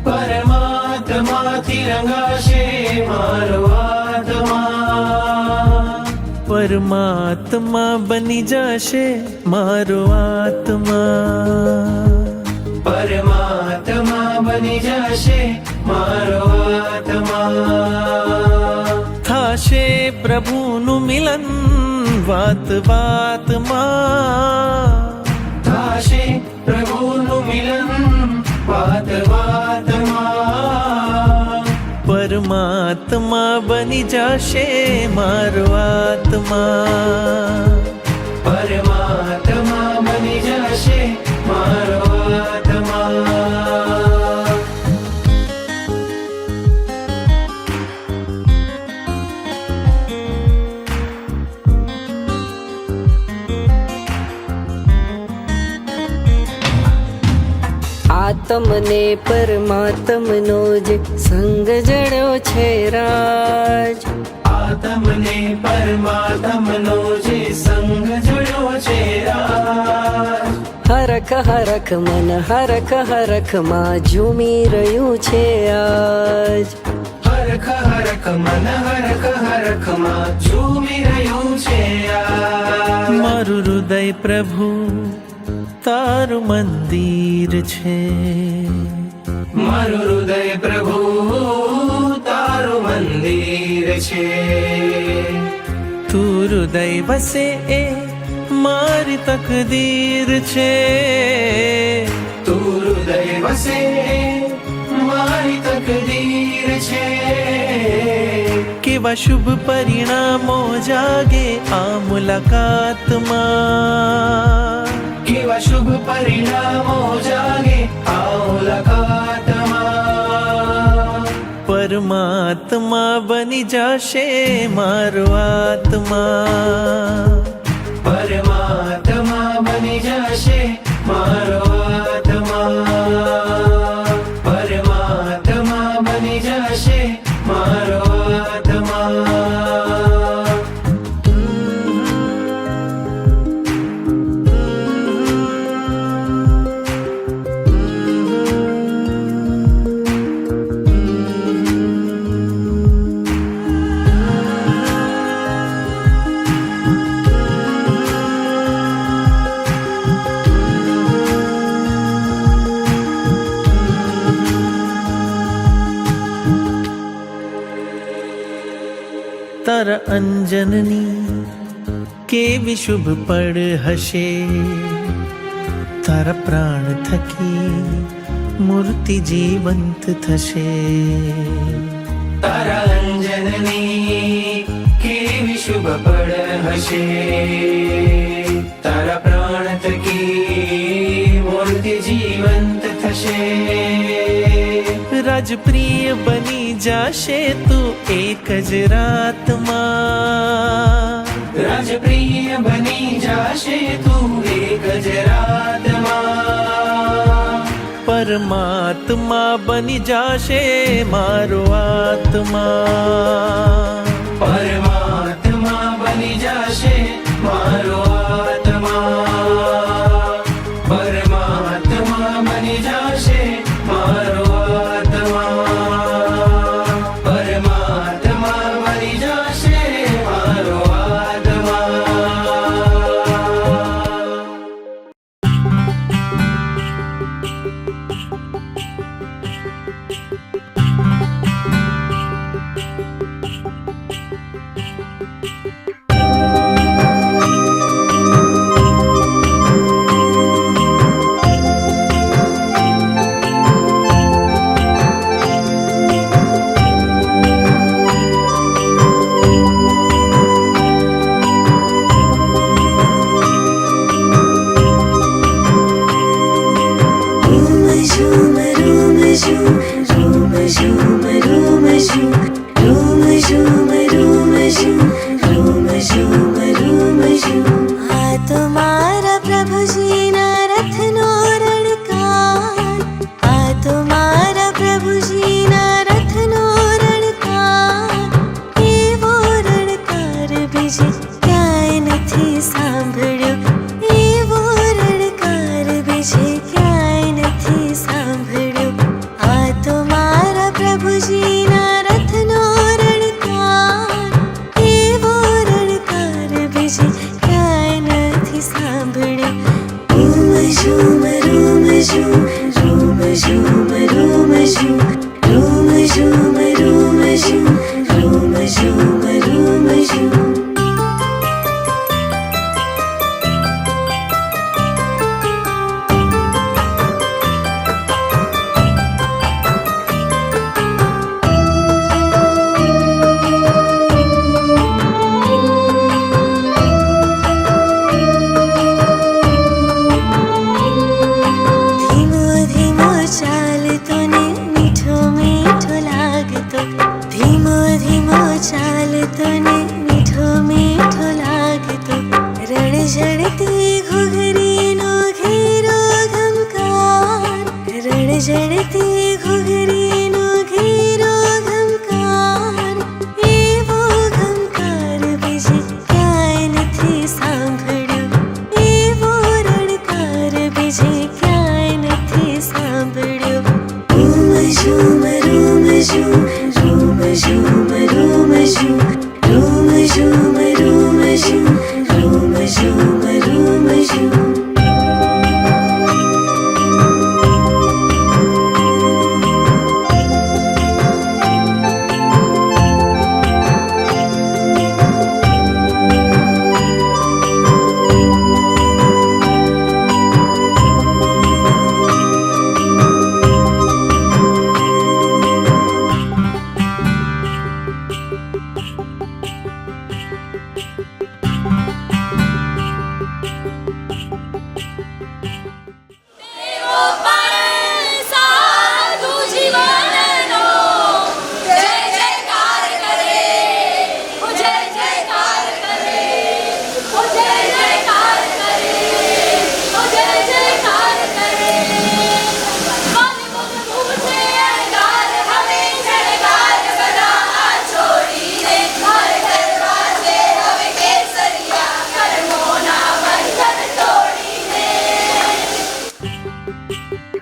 પરમાત્માથી રંગાશે મારો આત્મા, પરમાત્મા બની જશે મારો આત્મા, પરમાત્મા બની જશે મારો આત્મા, થાશે પ્રભુનું મિલન વાત વાતમાં, થાશે પ્રભુનું મિલન વાત વાતમાં, પરમાત્મા બની જશે મારો આત્મા, પરમાત્મા બની જશે મારો આત્મા. આત્મને પરમાત્મનો જે સંગ જડ્યો છે રાજ, આત્મને પરમાત્મનો જે સંગ જોડ્યો છે રાજ, હરખ હરખ મન હરખ હરખ માં ઝૂમી રહ્યું છે આજ, હરખ હરખ મન હરખ હરખ માં ઝૂમી રહ્યું છે આજ. મારું હૃદય પ્રભુ તારું મંદિર છે, મારું હૃદય પ્રભુ તારું મંદિર છે, તું હૃદય વસે એ મારી તકદીર છે, તું હૃદય વસે એ મારી તકદીર છે. કેવા શુભ પરિણામો જાગે આ મુલાકાતમાં, કેવા શુભ પરિણામો જાગે આ મુલાકાતમાં, પરમાત્મા બની જશે મારો આત્મા, પરમાત્મા બની જશે મારો આત્મા, પરમાત્મા બની જશે મારો આત્મા. તારા અંજનની કેવી શુભ પડ હશે, તારા પ્રાણ થકી મૂર્તિ જીવંત થશે, તારા અંજનની કેવી શુભ પડ હશે, તારા પ્રાણ થકી મૂર્તિ જીવંત થશે, રાજપ્રિય બની જાશે તું એક જ રાતમાં, રાજપ્રિય બની જાશે તું એક જ રાતમાં, પરમાત્મા બની જાશે મારો આત્મા, પરમાત્મા બની જાશે મારો આત્મા, પરમાત્મા બની જશે મારો આત્મા, પરમાત્મા બની જશે મારો આત્મા. આ તો મારા પ્રભુજીના રથનો રણકાર, આ તો મારા પ્રભુજીના રથનો રણકાર, એવો રણકાર બીજે ક્યાંય નથી સાંભળ્યો, એવો રણકાર બીજે ક્યાંય નથી સાંભળ્યો. આ તો મારા પ્રભુજીના રથનો રણકાર, એવો રણકાર બીજે ક્યાંય નથી સાંભળ્યો. Room zoom room zoom, room zoom room zoom, room zoom room zoom, room zoom room zoom. ધીમો ધીમો ચાલતો ને મીઠો મીઠો લાગતો, ધીમો ધીમો ચાલતો ને મીઠો મીઠો લાગતો, રણઝણતી ઘૂઘરીનો ઘેરો ઘમકાર, રણઝણતી ઘૂઘરીનો ઘેરો ઘમકાર, એવો ઘમકાર બીજે ક્યાંય નથી સાંભળ્યો, એવો રણકાર બીજે ક્યાંય નથી સાંભળ્યો. Room zoom room zoom, room zoom room zoom, room zoom room zoom, room zoom room zoom.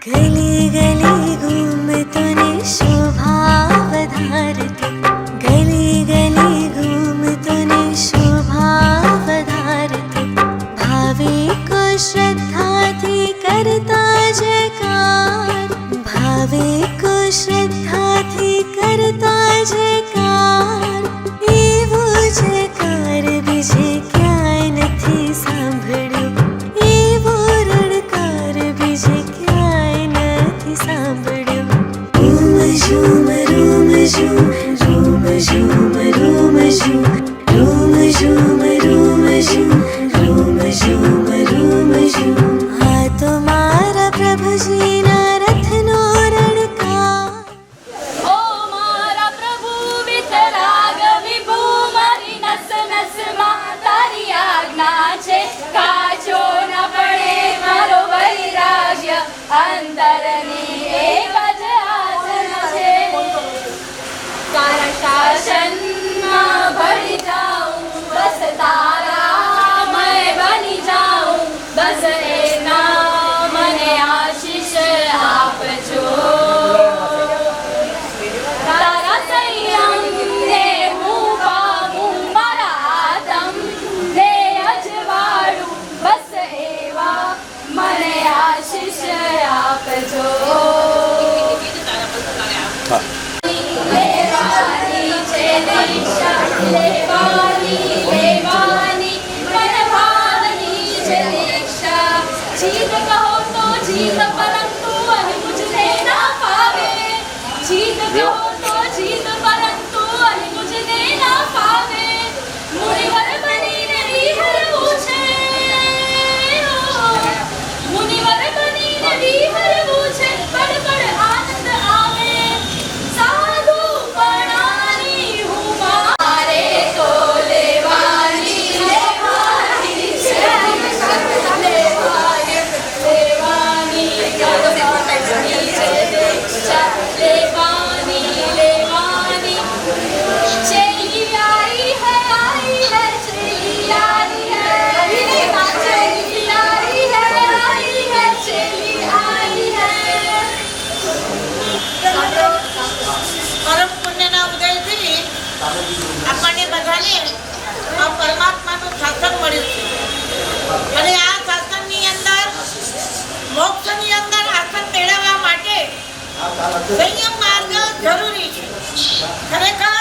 ગલી ગલી ઘૂમતો ને શોભા વધારતો, ગલી ગલી ઘૂમતો ને શોભા વધારતો, ભાવિકો શ્રદ્ધાથી કરતા જયકાર, ભાવિકો શ્રદ્ધાથી કરતા જયકાર, એવો જયકાર બીજે ક્યાંય નથી સાંભળ્યો, એવો રણકાર બીજે ક્યાંય નથી સાંભળ્યો. Room zoom room zoom, room zoom room zoom, room zoom room zoom, room zoom room zoom. આ તો મારા પ્રભુજીના રથનો રણકાર. ઓ મારા પ્રભુ વિતરાગ વિભુ, મારી નસ નસમાં તારી આજ્ઞા છે, કાચો ન પડે મારો વૈરાગ્ય, અંતરની એક જ આજ્ઞા છે. તારા શાસનમાં ભળી જાઉં, બસ તારા મય બની જાઉં, બસ એના મને આશીષ कहो तो जीत परंतु अहि मुझने ना पावे मुनिवर बनी नदी हर पूछे मुनिवर बनी नदी हर पूछे पड़ पड़ आनंद आवे साधु प्रणाली हूँ मारे तो लेवानी लेवानी लेवानी लेवानी लेवानी चली आई है चली आई है चली आई है चली आई है પરમ પુણ્યના ઉદયથી આપણને બધાને આ પરમાત્માનું શાસન મળ્યું છે અને આ શાસનની અંદર મોક્ષની અંદર આસન મેળવવા માટે સંયમ માર્ગ જરૂરી છે. ખરેખર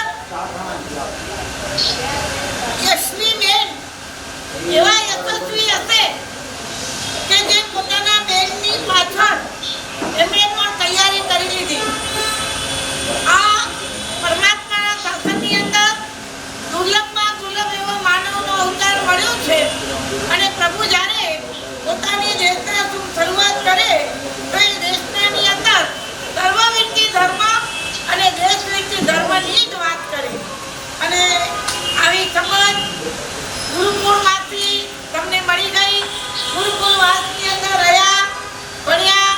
યશવીબેન એવા યશસ્વી હશે કે જે પોતાના બેનની પાછળ એમણે પણ તૈયારી કરી લીધી. આ પરમાત્માના શાસનની અંદર દુર્લભમાં દુર્લભ એવો માનવનો અવતાર મળ્યો છે અને પ્રભુ જ્યારે પોતાની દેશના શુભ શરૂઆત કરે તો એ દેશનાની અંદર સર્વવ્યક્તિ ધર્મ અને દેશ વ્યક્તિ ધર્મની જ વાત કરે અને આવી સમજ ગુરુકુળમાંથી તમને મળી ગઈ. ગુરુકુળવાસની અંદર રહ્યા, ભણ્યા,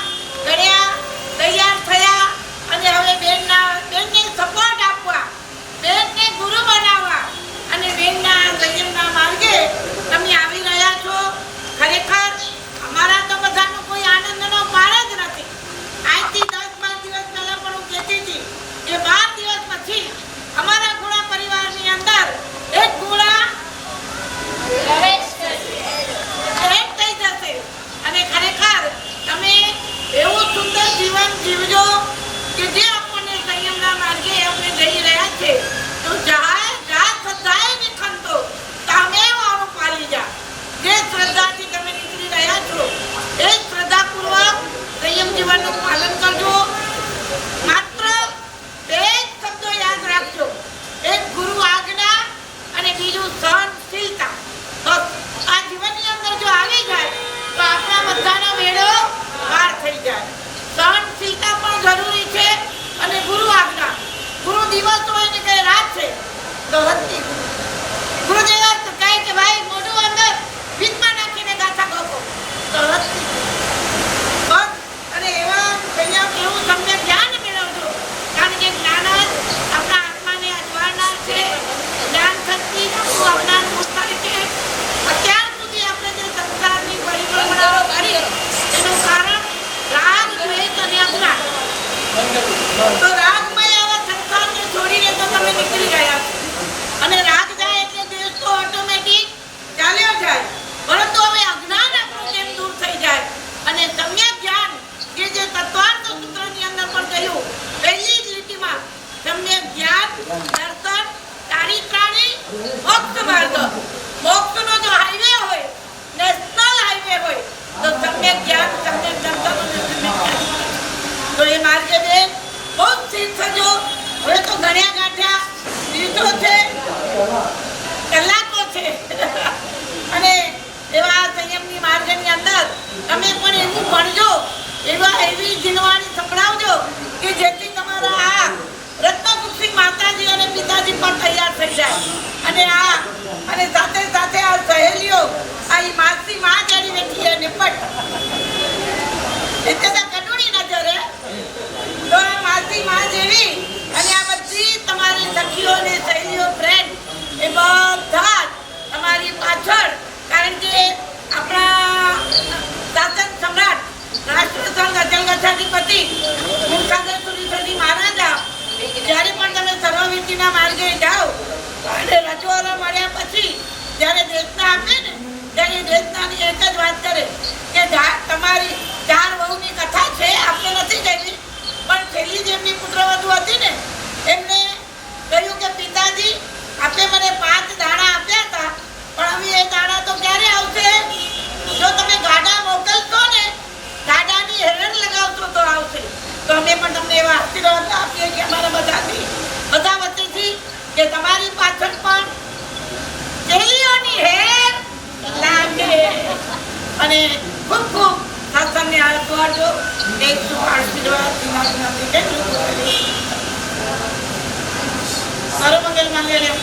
ગણ્યા, તૈયાર થયા અને હવે બેનને સપોર્ટ આપવા, બેનને ગુરુ બનાવવા અને બેનના સંયમના માર્ગે તમે આવી રહ્યા છો. ખરેખર અમારા તો બધાનો કોઈ આનંદનો પાર જ નથી. આજથી 10-12 દિવસ પહેલા પણ હું કહેતી હતી કે 12 દિવસ પછી અમારા ઘોડા પરિવારની અંદર એક ઘોડા પ્રવેશ થઈ જશે અને ખરેખર તમે એવું સુંદર જીવન જીવજો કે જે આપણને સંયમના માર્ગે આપણે જઈ રહ્યા છે. તો જાય જા સદાય નિખંતો તમે વાળું પાલી જા. જે શ્રદ્ધાથી તમે નીકળી રહ્યા છો એ શ્રદ્ધાપૂર્વક સંયમ જીવનનું પાલન કરજો. માત્ર 2 શબ્દો યાદ રાખજો, એક ગુરુ આજ્ઞા અને બીજું સહનશીલતા. બસ આ જીવનની અંદર જો આવી જાય તો આપણા બધાનો વેડો પાર થઈ જાય. સહનશીલતા પણ જરૂરી છે અને ગુરુ આજ્ઞા. ગુરુ દિવસ હોય ને કઈ રાત છે તો હતી ગુરુદેવ કહે કે ભાઈ મોઢું અંદર ભીતમાં નાખીને ગાથા ગોખો તો હતી બસ. અને એવા સંયમ એવું સમ્યક જ્ઞાન મેળવજો કારણ કે જ્ઞાન જ આપણા આત્માને અજવાળનાર છે. જ્ઞાન શક્તિ અજ્ઞાન દૂર કરે છે. અત્યાર સુધી આપણે જે સંસારની પરિભ્રમણાઓ કરી એનું કારણ રાગ, દ્વેષ અને અજ્ઞાન. તો રાગમય આવા સંસારને છોડીને તો તમે નીકળી ગયા છો અને રાગ જાય એટલે દ્વેષ તો ઓટોમેટિક ચાલ્યો જાય. પરંતુ હવે અજ્ઞાન આપણું કેમ દૂર થઈ જાય અને સમ્યક જ્ઞાન કે જે તત્વાર્થ સૂત્રની અંદર પણ કહ્યું પહેલી જ લીટીમાં સમ્યક જ્ઞાન, દર્શન, ચારિત્રાણી, મોક્ષ માર્ગ. મોક્ષનો જો હાઈવે હોય, નેશનલ હાઈવે હોય તો સમ્યક જ્ઞાન, સમ્યક દર્શન અને સમ્યક જ્ઞાન. તો એ માર્ગે બેન બહુ સ્થિર થજો. હવે તો ગણ્યા ગાંઠ્યા દિવસો છે, કલાકો છે અને એવા સંયમની માર્ગની અંદર તમે પણ એવું ભણજો, એવી જીનવાણી સંભળાવજો કે જેથી તમારા આ રત્નકુક્ષી માતાજી અને પિતાજી પણ તૈયાર થઈ જાય અને સાથે સાથે આ સહેલીઓ આ માસી માં જેની બેઠી છે નિપટ એટલે તો કટુડી નજરે તો આ માસી માં જેવી અને આ બધી તમારી સખીઓ અને સહેલીઓ ફ્રેન્ડ એ બધા તમારી પાછળ. કારણ કે આપણા શાસન સમ્રાટ રાષ્ટ્રસંઘ અચલ ગચ્છાધિપતિ મુખસાગર સુરીશ્વરજી મહારાજા જ્યારે પણ તમે સર્વવિધિના માર્ગે જાઓ અને રજવાડા મળ્યા પછી જ્યારે દેશના આપે ને ત્યારે દેશનાની એક જ વાત કરે કે તમારી 4 વહુની કથા છે, આપણે નથી કહેવી પણ છેલ્લી જેમની પુત્રવધુ હતી ને એમને કહ્યું કે પિતાજી આપે મને 5 દાણા આપ્યા હતા પણ હવે એ દાણા તો ક્યારે આવશે? જો તમે ગાડા મોકલશો ને, ગાડાની હેરણ લગાવશો તો આવશે. તો અમે પણ તમને એવા આશીર્વાદ આપીએ કે અમારા અને ખૂબ ખૂબ સત્સંગને આળસ વાળજો. એક આશીર્વાદ સર્વમંગલ મંગલમ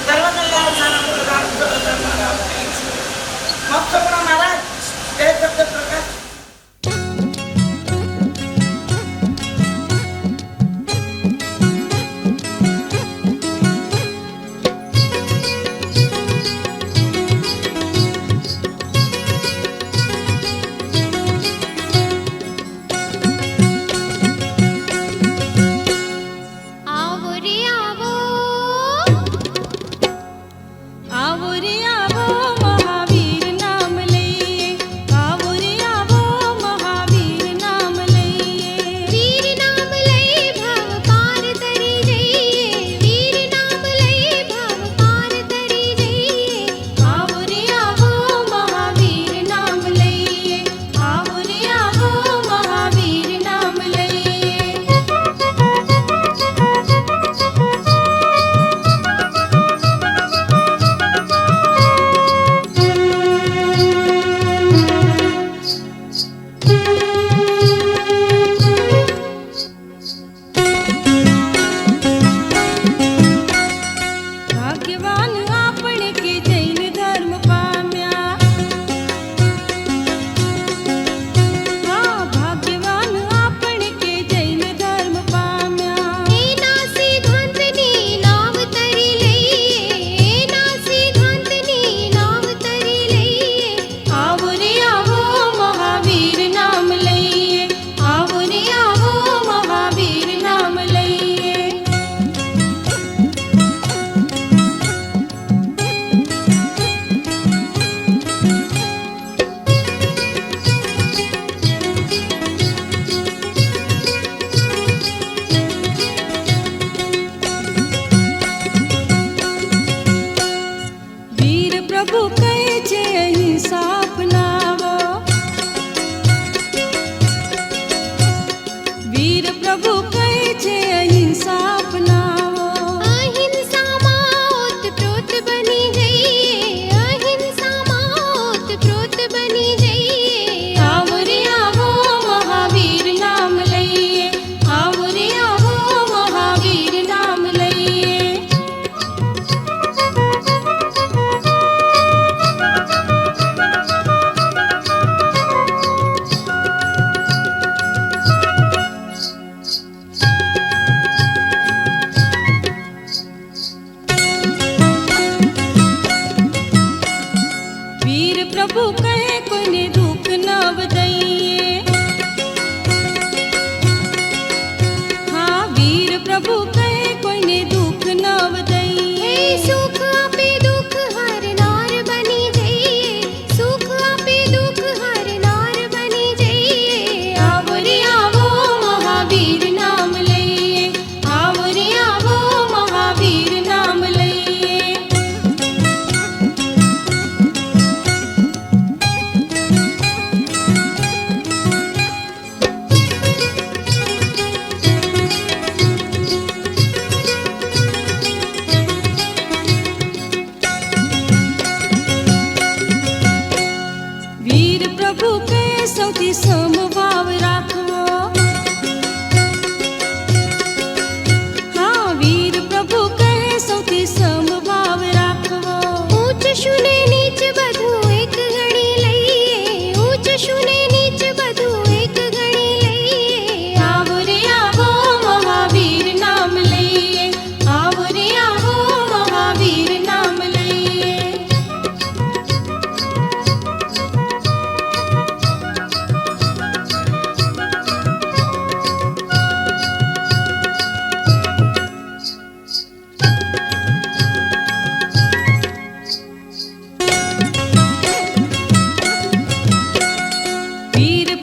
સર્વકલ્યાણ મોક્ષ મહારાજ જય શબ્દ પ્રકાશ.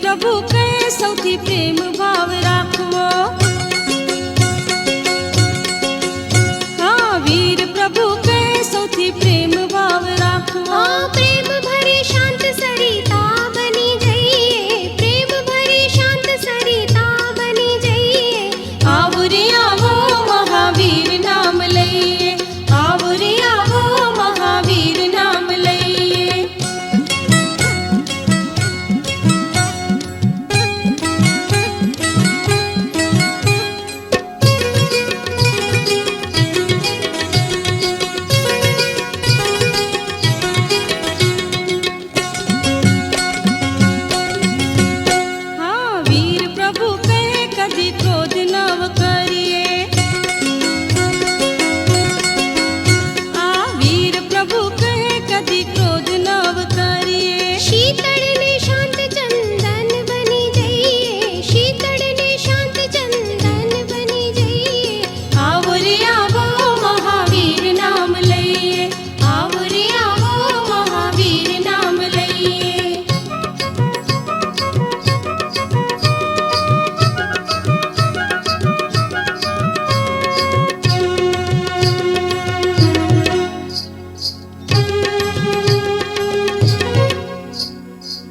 પ્રભુ કહે સૌથી પ્રેમ